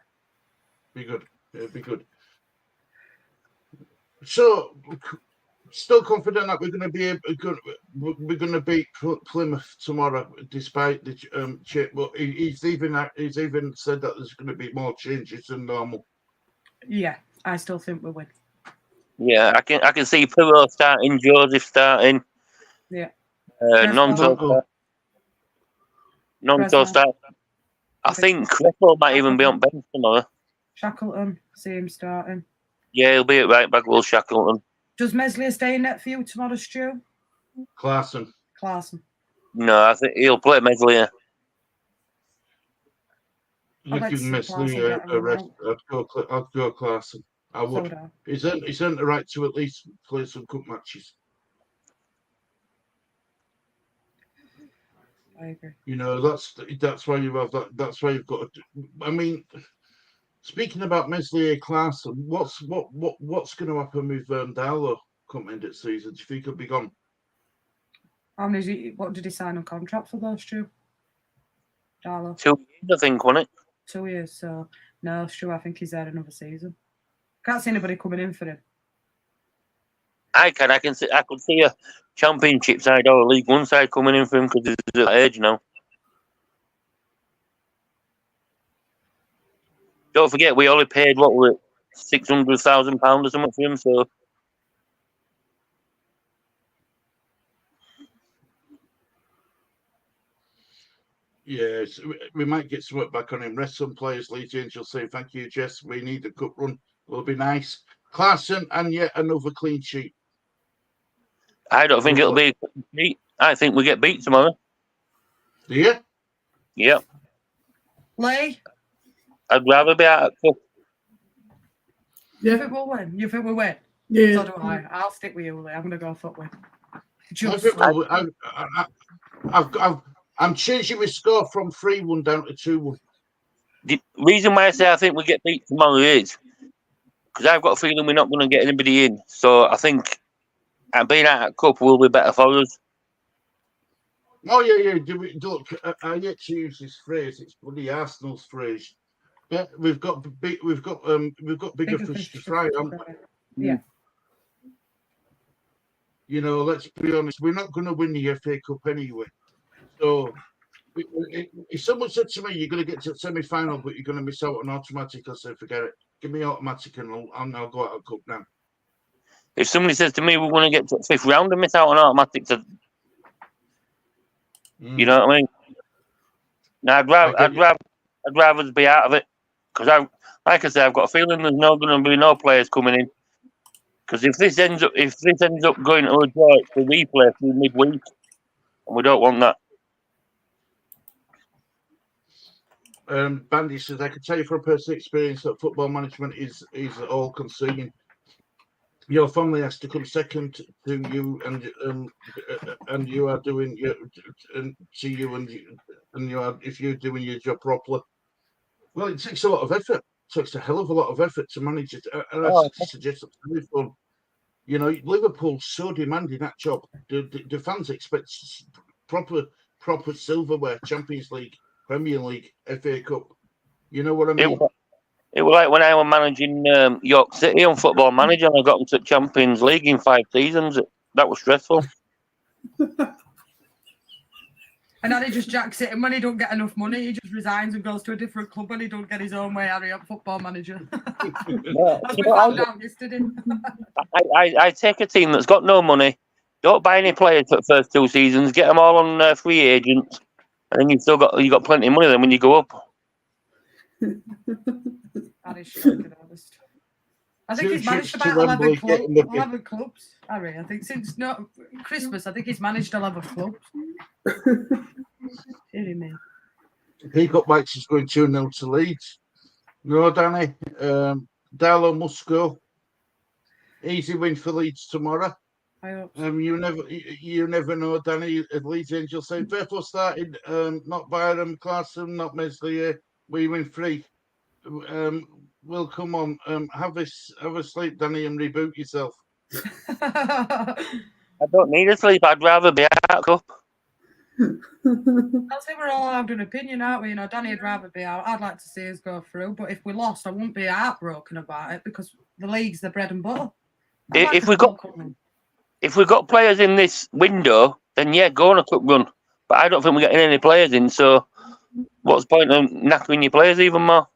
Be good. It'd be good. So, Still confident that we're going to beat Plymouth tomorrow, despite the chip. But he's even said that there's going to be more changes than normal. Yeah, I still think we win. Yeah, I can see Pirlo starting, Joseph starting. Yeah. Nonto starting. I think Crespo might even be on bench tomorrow. Shackleton, see him starting. Yeah, he'll be at right back, Will Shackleton. Does Meslier stay in net for you tomorrow, Stu? Clarkson. No, I think he'll play Meslier. I'd give Meslier a rest. I'd go Clarkson. I would. So He's earned the right to at least play some cup matches. I agree. You know, that's why you have that. That's why you've got. I mean, speaking about Meslier, Clarkson, what's going to happen with Darlow come end of season? Do you think he'll be gone? What did he sign a contract for those, Stu? Darlow? 2 years, I think, wasn't it? 2 years. So no, Stu, I think he's there another season. Can't see anybody coming in for him. I could see a Championship side or a League One side coming in for him because he's at that age now. Don't forget, we only paid what was it, £600,000 or something for him. So yes, we might get some work back on him. Rest some players. Leeds Angels say thank you, Jess. We need a cup run. It'll be nice. Clarkson and yet another clean sheet. I don't think it'll be a clean sheet. I think we get beat tomorrow. Do you? Yeah. Lee? I'd rather be out of cup. You think we'll win? You think we'll win? Yeah. So do I. I'll stick with you, Lee. I'm going to go for win. I'm changing my score from 3-1 down to 2-1. The reason why I say I think we get beat tomorrow is because I've got a feeling we're not going to get anybody in. So I think being out of cup will be better for us. Oh yeah. Look, I yet to use this phrase. It's bloody Arsenal's phrase. But we've got bigger fish to fry. Yeah. You know, let's be honest. We're not going to win the FA Cup anyway. So if someone said to me, "You're going to get to the semi-final, but you're going to miss out on automatic," I say, "Forget it. Give me automatic, and I'll go out of cup now." If somebody says to me we're going to get to the 5th round and miss out on automatic, you know what I mean? Now, I'd rather be out of it because like I say, I've got a feeling there's not going to be no players coming in. Because if this ends up going to a draw, it's a replay through midweek, and we don't want that. Bandy says, "I can tell you from personal experience that football management is all consuming. Your family has to come second to you, and you are doing if you're doing your job properly. Well, it takes a lot of effort. It takes a hell of a lot of effort to manage it. And I suggest it's fun. You know, Liverpool's so demanding that job. The fans expect proper silverware, Champions League, Premier League, FA Cup. You know what I mean? It was like when I was managing York City on Football Manager, and I got them to Champions League in 5 seasons. That was stressful. And then he just jacks it, and when he don't get enough money, he just resigns and goes to a different club when he don't get his own way, Harry, at Football Manager. As we found out yesterday. I take a team that's got no money, don't buy any players for the first 2 seasons, get them all on free agents, and then you've got plenty of money then when you go up. That is shocking, honest. I think he's managed about 11 clubs, Harry. I think since Christmas, I think he's managed 11 clubs. Peacock Mike's is going 2-0 to Leeds. No, Danny. Darlow must go. Easy win for Leeds tomorrow. I hope so. You never know, Danny. Leeds Angels say therefore started not Byram, Clarkson, not Meslier. We win 3. Well, come on, have a sleep, Danny, and reboot yourself. I don't need a sleep. I'd rather be out of cup. I think we're all having an opinion, aren't we? You know, Danny would rather be out. I'd like to see us go through, but if we lost, I wouldn't be heartbroken about it because the league's the bread and butter. If we if we've got players in this window, then yeah, go on a cup run. But I don't think we're getting any players in, so what's the point of knackering your players even more?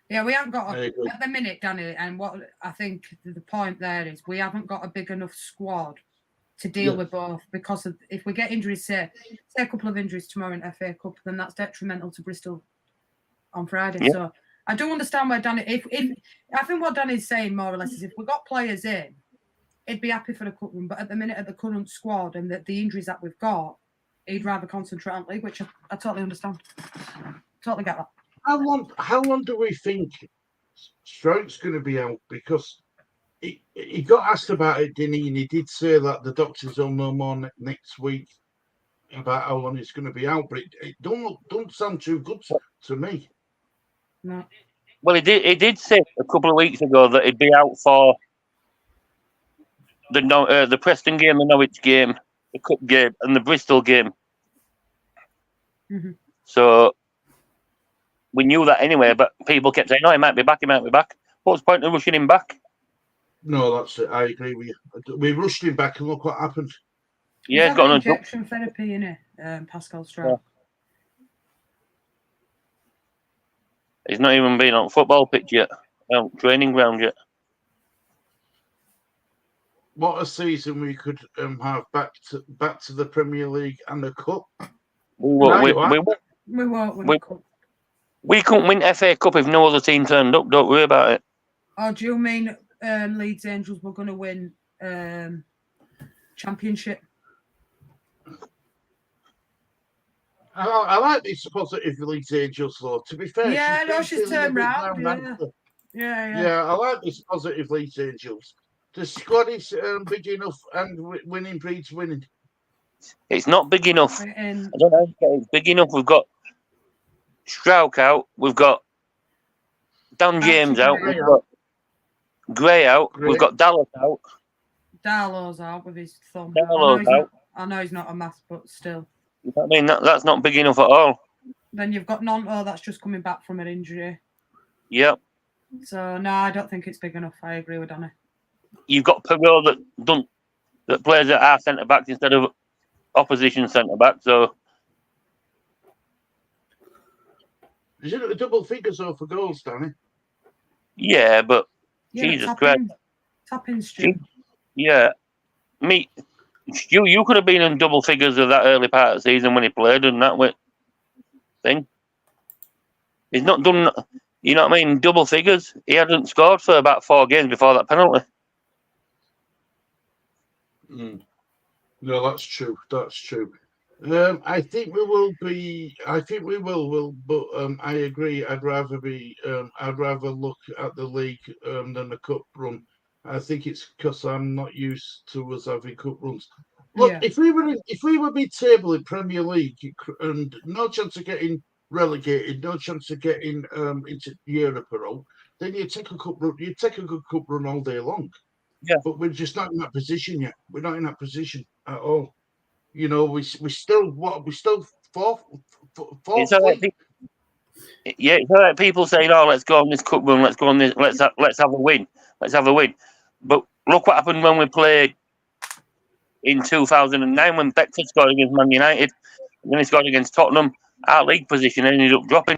Yeah, we haven't got at the minute, Danny, and what I think the point there is we haven't got a big enough squad to deal with both, because of, if we get injuries, say a couple of injuries tomorrow in FA Cup, then that's detrimental to Bristol on Friday. Yeah. So I do understand where Danny, if I think what Danny's saying more or less is if we got players in, he'd be happy for the cup run, but at the minute, at the current squad and the injuries that we've got, he'd rather concentrate on league, which I totally understand. Totally get that. How long do we think Stroke's going to be out? Because he got asked about it, didn't he? And he did say that the doctors will know more next week about how long he's going to be out. But it don't sound too good to me. No. Well, he did say a couple of weeks ago that he'd be out for the Preston game, the Norwich game, the Cup game, and the Bristol game. Mm-hmm. So we knew that anyway, but people kept saying, "No, he might be back. He might be back." What's the point of rushing him back? No, that's it. I agree with you. We rushed him back, and look what happened. Yeah, he's got an injection therapy in it, Pascal Stroke. Yeah. He's not even been on football pitch yet, training ground yet. What a season we could have back to the Premier League and the Cup. We couldn't win FA Cup if no other team turned up. Don't worry about it. Oh, do you mean Leeds Angels were going to win Championship? I like these positive Leeds Angels, though. To be fair, she's turned round. Yeah, I like these positive Leeds Angels. The squad is big enough, and winning breeds winning. It's not big enough. I don't know if it's big enough. We've got Strauch out. We've got Dan James out. We've got Gray out. We've got Dallas out. Darlow's out with his thumb. I know he's not a math, but still. I mean, that's not big enough at all. Then you've got Nonto that's just coming back from an injury. Yep. So, no, I don't think it's big enough. I agree with Danny. You've got Perot that plays at our centre-backs instead of opposition centre-back, so... Is it a double figures though for goals, Danny? Yeah, but Jesus Christ. Tapping, Stu. Yeah. You could have been in double figures of that early part of the season when he played, and that thing. He's not done, you know what I mean, double figures. He hadn't scored for about 4 games before that penalty. No, that's true. That's true. I think we will be. I think we will. But I agree. I'd rather look at the league than the cup run. I think it's because I'm not used to us having cup runs. Look, if we were mid-table in Premier League and no chance of getting relegated, no chance of getting into Europe at all, then you take a cup run. You take a good cup run all day long. Yeah, but we're just not in that position yet. We're not in that position at all. You know, we still fourth. It's all right. It's all right. People saying, "Oh, let's go on this cup run. Let's go on this. Let's have a win. Let's have a win." But look what happened when we played in 2009 when Beckford scored against Man United, and then he scored against Tottenham. Our league position ended up dropping.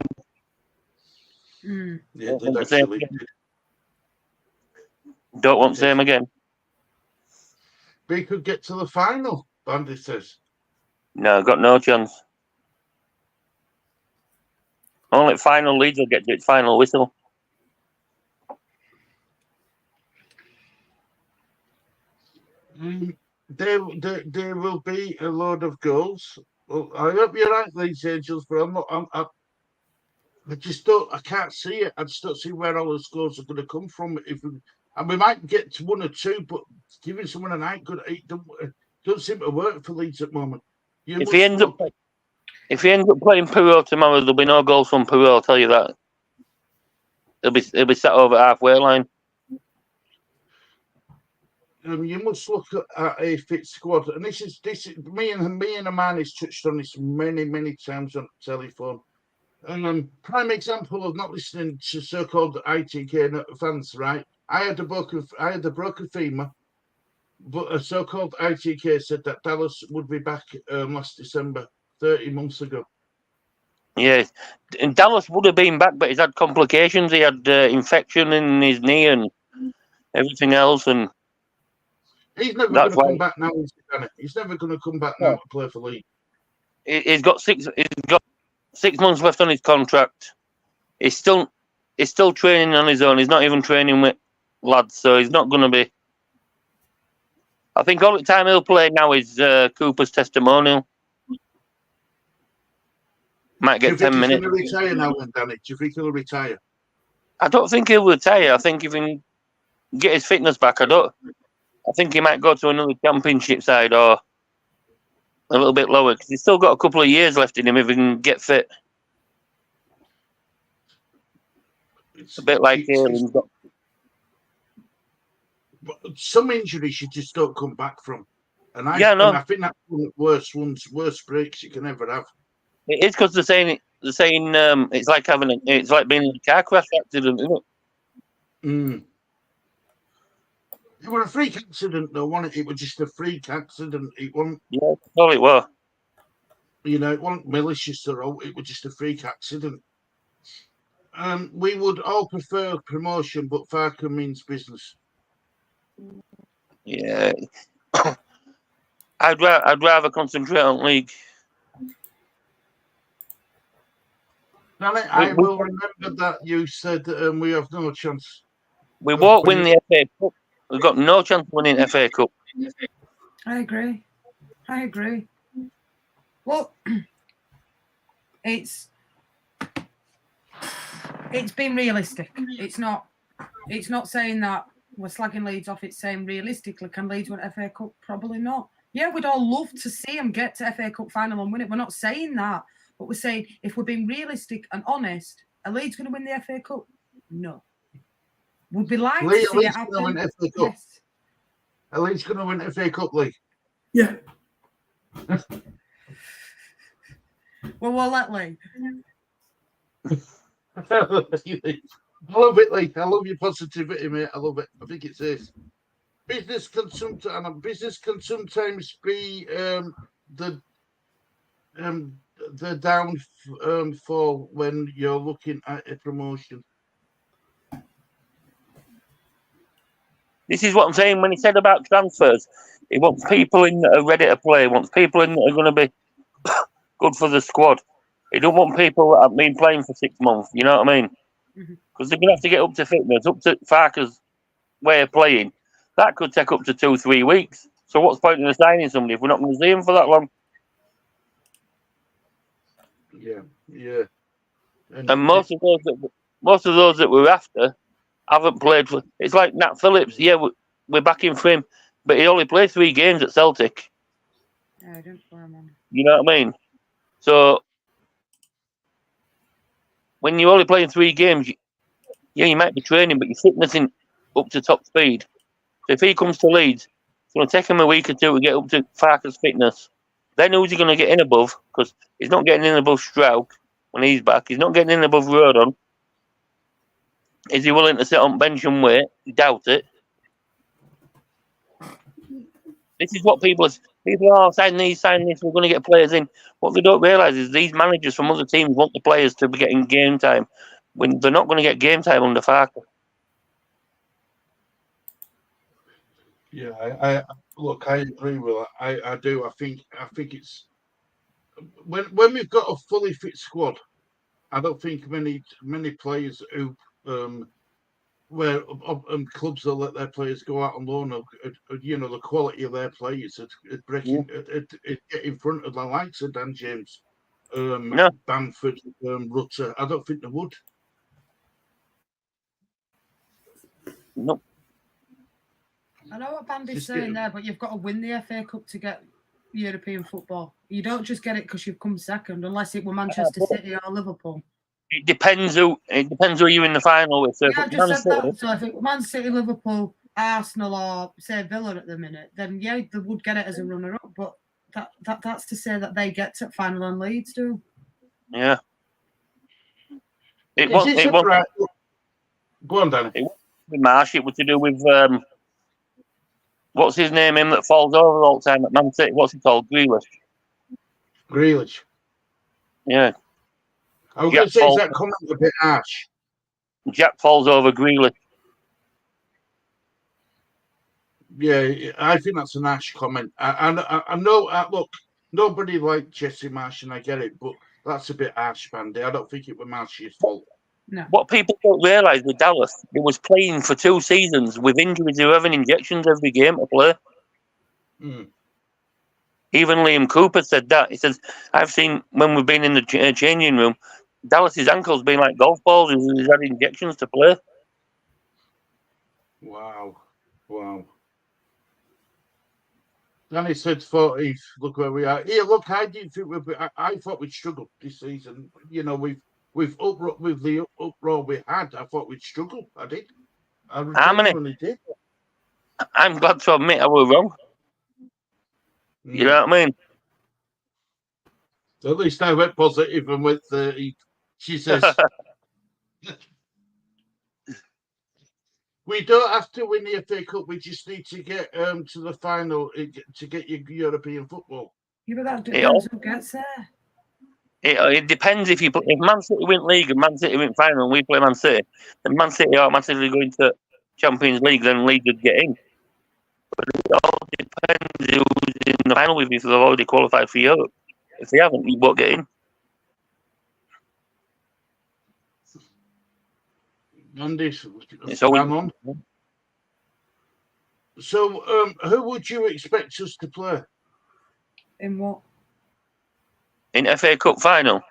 Yeah, they actually did. Don't want to say him again. We could get to the final, Bandy says. No, got no chance. Only final Leeds will get to its final whistle. There will be a load of goals. Well, I hope you're right, Leeds Angels, but I just don't. I can't see it. I just don't see where all the scores are going to come from. And we might get to 1 or 2, but giving someone a night good don't seem to work for Leeds at the moment. If he ends up playing Perot tomorrow, there'll be no goals from Perot. I'll tell you that. He'll be sat over halfway line. You must look at a fit squad, and this is me and Amani's touched on this many times on the telephone. Prime example of not listening to so-called ITK fans, right? I had a broken femur. But a so-called ITK said that Dallas would be back last December, 30 months ago. Yeah, and Dallas would have been back, but he's had complications. He had infection in his knee and everything else, and He's never going that's to why come back now. He's never going to come back now to play for League. he's got 6 months left on his contract. He's still training on his own. He's not even training with lads, so he's not going to be. I think all the time he'll play now is Cooper's testimonial. Might get 10 minutes. Do you think he's going to retire now, then, Danny? Do you think he'll retire? I don't think he'll retire. I think if he can get his fitness back, I think he might go to another championship side or a little bit lower because he's still got a couple of years left in him if he can get fit. It's a bit like some injuries you just don't come back from, and I think that's one of the worst breaks you can ever have. It is because they're saying it's like it's like being in a car crash accident, isn't it? It was a freak accident, though, wasn't it? It was just a freak accident. It wasn't. Yeah, well, it was. It wasn't malicious at all. It was just a freak accident. We would all prefer promotion, but Farke means business. Yeah, I'd rather concentrate on league. Danny, I will remember that you said we have no chance. We won't win the FA Cup. We've got no chance of winning the FA Cup. I agree. Well, it's been realistic. It's not saying that we're slagging Leeds off. It's saying realistically, can Leeds win FA Cup? Probably not. Yeah, we'd all love to see them get to FA Cup final and win it. We're not saying that. But we're saying, if we're being realistic and honest, are Leeds going to win the FA Cup? No. Would we like to see it happen? Win FA Cup? Yes. Are Leeds going to win FA Cup League? Yeah. Well, we'll let Lee. I love it, Lee. I love your positivity, mate. I love it. I think it's this. Business can sometimes be the downfall when you're looking at a promotion. This is what I'm saying when he said about transfers. He wants people in that are ready to play. He wants people in that are going to be good for the squad. He don't want people that have been playing for 6 months. You know what I mean? Because they're going to have to get up to fitness, up to Farke's way of playing. That could take up to 2-3 weeks. So what's the point in signing somebody if we're not going to see him for that long? Yeah. And most of those that we're after haven't played for. It's like Nat Phillips. Yeah, we're backing for him, but he only played 3 games at Celtic. Yeah, I didn't play him on. You know what I mean? So when you're only playing 3 games, you might be training, but your fitness isn't up to top speed. So if he comes to Leeds, it's going to take him a week or 2 to get up to Farke's fitness. Then who's he going to get in above? Because he's not getting in above Strauch when he's back. He's not getting in above Rodon. Is he willing to sit on bench and wait? Doubt it. This is what people are sign this. We're going to get players in. What they don't realise is these managers from other teams want the players to be getting game time when they're not going to get game time under Farke. Yeah, I agree with that. I do. I think it's when we've got a fully fit squad. I don't think many players who where clubs will let their players go out on loan. The quality of their players at breaking get in front of the likes of Dan James, Bamford, Rutter. I don't think they would. No. I know what Bandy's saying there, but you've got to win the FA Cup to get European football. You don't just get it because you've come second, unless it were Manchester City or Liverpool. It depends who you're in the final with. So yeah, I just said that. So I think Man City, Liverpool, Arsenal, or say Villa at the minute, then yeah, they would get it as a runner-up. But that's to say that they get to final and Leeds do. Yeah. It right. Go on, Danny. It wasn't with Marsh. It was to do with What's his name? Him that falls over all the time at Man City. What's he called? Grealish. Yeah. I was Jack going to say, is falls, that comment a bit harsh? Jack falls over Grealish. Yeah, I think that's an harsh comment. I know, look, nobody liked Jesse Marsh, and I get it, but that's a bit harsh, Bandy. I don't think it was Marsh's fault. No. What people don't realise with Dallas, they was playing for 2 seasons with injuries. They were having injections every game to play. Even Liam Cooper said that. He says, I've seen when we've been in the changing room, Dallas's ankles being like golf balls. He's had injections to play. Wow. Danny said 40th. Look where we are. Yeah, look, I didn't think I thought we'd struggle this season. You know, with the uproar we had, I thought we'd struggle. I did. I genuinely did. I'm glad to admit I was wrong. You know what I mean? At least I went positive and went 30. She says, we don't have to win the FA Cup. We just need to get to the final to get your European football. Yeah, but that depends who gets there. It depends if Man City win league and Man City win final and we play Man City, then Man City automatically go into Champions League, then League would get in. But it all depends who's in the final with you if they've already qualified for Europe. If they haven't, you won't get in. Andy, on. So, who would you expect us to play? In what? In FA Cup final.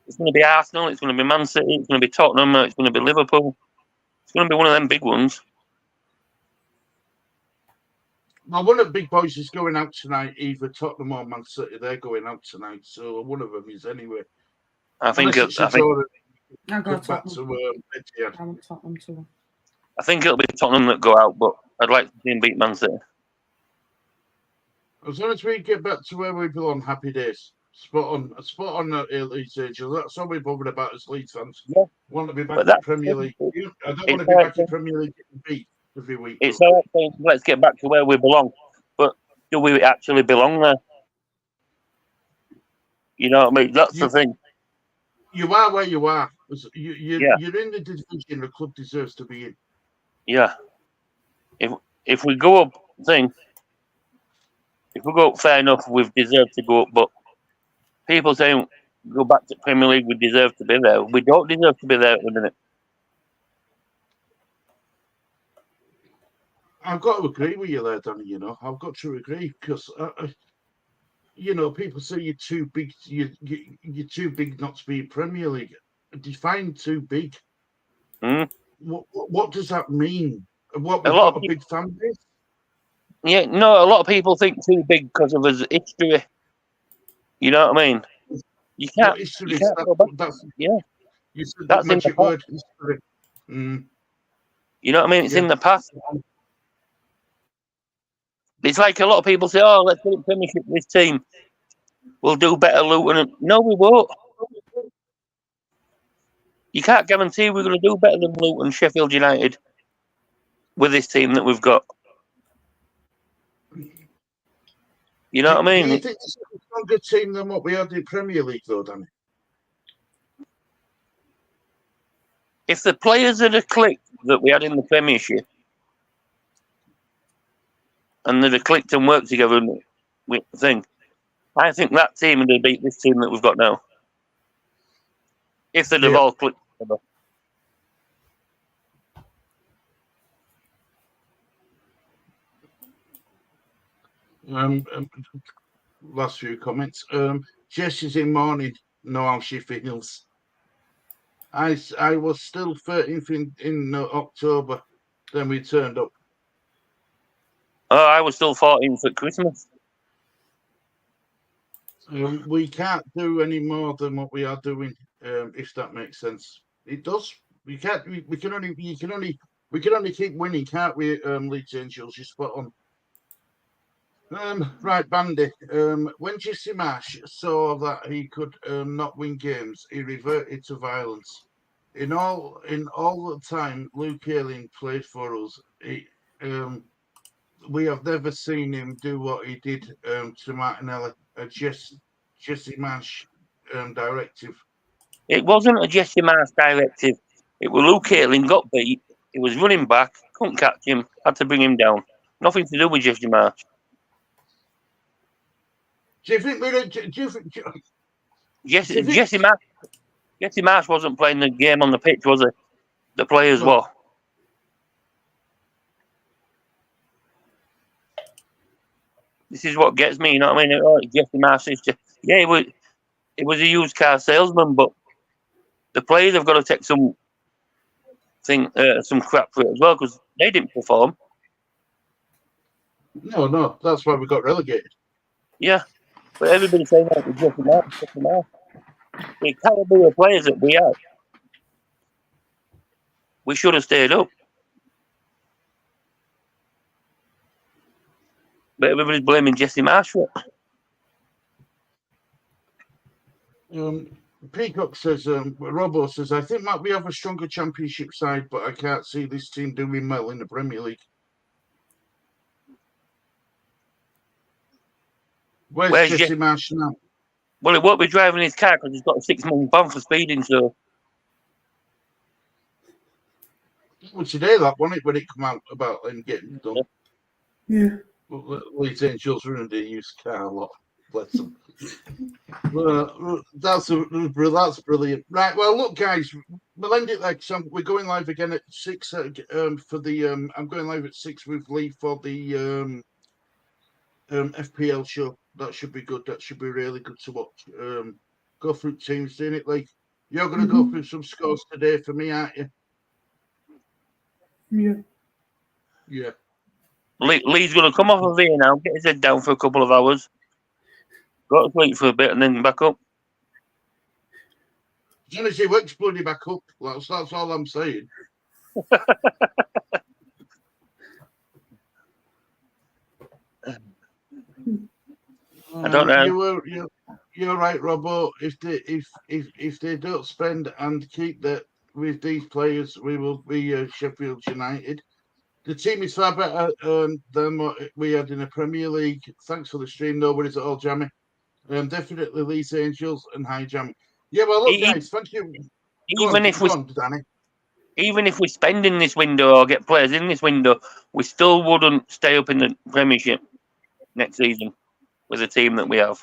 It's going to be Arsenal, it's going to be Man City, it's going to be Tottenham, it's going to be Liverpool. It's going to be one of them big ones. Well, one of the big boys is going out tonight, either Tottenham or Man City. They're going out tonight, so one of them is anyway. I think it'll be Tottenham that go out, but I'd like to see him beat Man City. As long as we get back to where we belong, happy days. Spot on Leeds Angels. That's all we're bothered about as Leeds fans. Yeah. Want to be back in Premier League. I don't want to be back in Premier League getting beat every week. It's all right, let's get back to where we belong. But do we actually belong there? You know what I mean? That's the thing. You are where you are. You're in the division the club deserves to be in. Yeah. If we go up, if we go up fair enough, we've deserved to go up. But people saying go back to Premier League, we deserve to be there. We don't deserve to be there at the minute. I've got to agree with you there, Danny. You know, I've got to agree because, you know, people say you're too big. You're too big not to be in Premier League. Define too big. What does that mean? What, we've got a big fan base? Yeah, no, a lot of people think too big because of his history. You know what I mean? You can't go back. You said that's in the word history. You know what I mean? It's in the past. It's like a lot of people say, "Oh, let's get a Premiership with this team. We'll do better, Luton." No, we won't. You can't guarantee we're going to do better than Luton, Sheffield United with this team that we've got. You know what I mean? Do you think it's a stronger team than what we had in Premier League, though, Danny? If the players had a click that we had in the Premiership, and they'd have clicked and worked together with the thing, I think that team would have beat this team that we've got now. If they'd have all clicked together. Last few comments. Jess is in morning. Know how she feels. I was still 13th in October. Then we turned up. Oh, I was still 14th at Christmas. We can't do any more than what we are doing, if that makes sense. It does. We can't. We can only keep winning, can't we? Leeds Angels, you're spot on. Right, Bandy. When Jesse Marsh saw that he could not win games, he reverted to violence. In all the time Luke Ayling played for us, we have never seen him do what he did to Martinelli. Jesse Marsh directive. It wasn't a Jesse Marsh directive. It was Luke Ayling got beat. He was running back, couldn't catch him, had to bring him down. Nothing to do with Jesse Marsh. Do you think we don't? Do you think? Jesse Marsh wasn't playing the game on the pitch, was he? The players No. were. This is what gets me, you know what I mean? Oh, Jesse Marsh is just, yeah, he was a used car salesman, but the players have got to take some crap for it as well because they didn't perform. No, that's why we got relegated. Yeah, but everybody's saying that with Jesse Marsh. The caliber of players that we have, we should have stayed up. But everybody's blaming Jesse Marsh for it. Peacock says, Robbo says, I think we have a stronger championship side, but I can't see this team doing well in the Premier League. Where's Jesse Marsh now? Well, he won't be driving his car because he's got a 6-month ban for speeding, so. Well, today that wasn't it when it come out about him getting done. Yeah. Leeds Angels ruined a used car a lot. Bless them. That's brilliant. Right, well, look, guys, we'll end it there. We're going live again at 6 for the. I'm going live at 6 with Lee for the FPL show. That should be good. That should be really good to watch. Go through teams, doing it, Lee. You're going to go through some scores today for me, aren't you? Yeah. Yeah. Lee's going to come off of here now, get his head down for a couple of hours, go to sleep for a bit, and then back up. As soon as he wakes bloody back up, that's all I'm saying. I don't know. You're right, Robbo. If they don't spend and keep that with these players, we will be Sheffield United. The team is far better than what we had in the Premier League. Thanks for the stream. Nobody's at all jammy. Definitely Leeds Angels and high jammy. Yeah, well, look, guys, thank you. Even if we spend in this window or get players in this window, we still wouldn't stay up in the Premiership next season with the team that we have.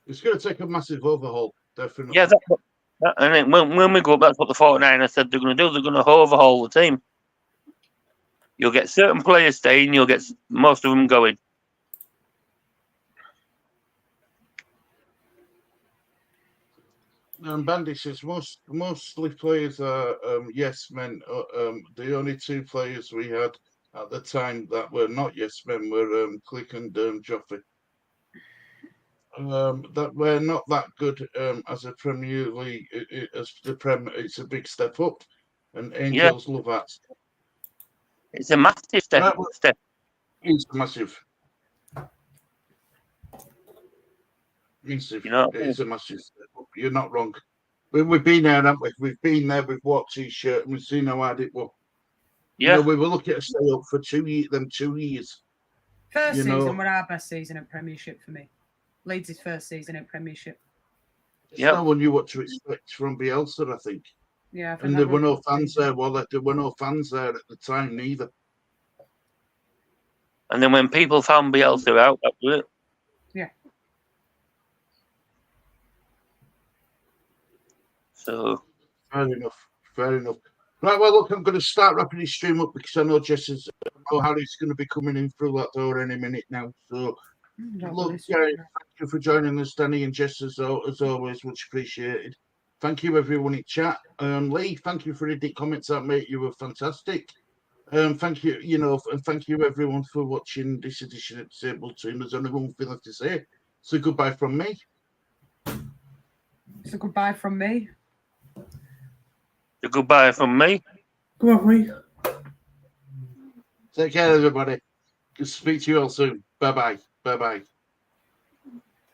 It's going to take a massive overhaul, definitely. Yeah, and then when we go up, that's what the 49ers said they're going to do. They're going to overhaul the team. You'll get certain players staying, you'll get most of them going. Bandy says mostly players are yes men. The only two players we had at the time that were not yes men were Click and Joffrey. That we're not that good as a Premier League. As the Prem, it's a big step up, and Angels love that. It's a massive step. It's massive. Massive. You know, it is a massive step up. You're not wrong. We've been there, haven't we? We've been there with what T-shirt, and we've seen how hard it was. Yeah, you know, we were looking at stay up for 2 years. First season were our best season at Premiership for me. Leeds' first season at Premiership. No one knew what to expect from Bielsa, I think. Yeah, and there were no fans there. Well, there were no fans there at the time, neither. And then when people found Bielsa out, that was it. Yeah. So. Fair enough. Right, well, look, I'm going to start wrapping this stream up because I know Harry's going to be coming in through that door any minute now. So, look, thank you for joining us, Danny and Jess, as always, much appreciated. Thank you, everyone in chat. Lee, thank you for the comments out, mate. You were fantastic. Thank you, and thank you, everyone, for watching this edition of Disabled Team. There's only one thing left to say. So, goodbye from me. So, goodbye from me. So goodbye from me. Goodbye. Take care, everybody. Good to speak to you all soon. Bye-bye. Bye-bye.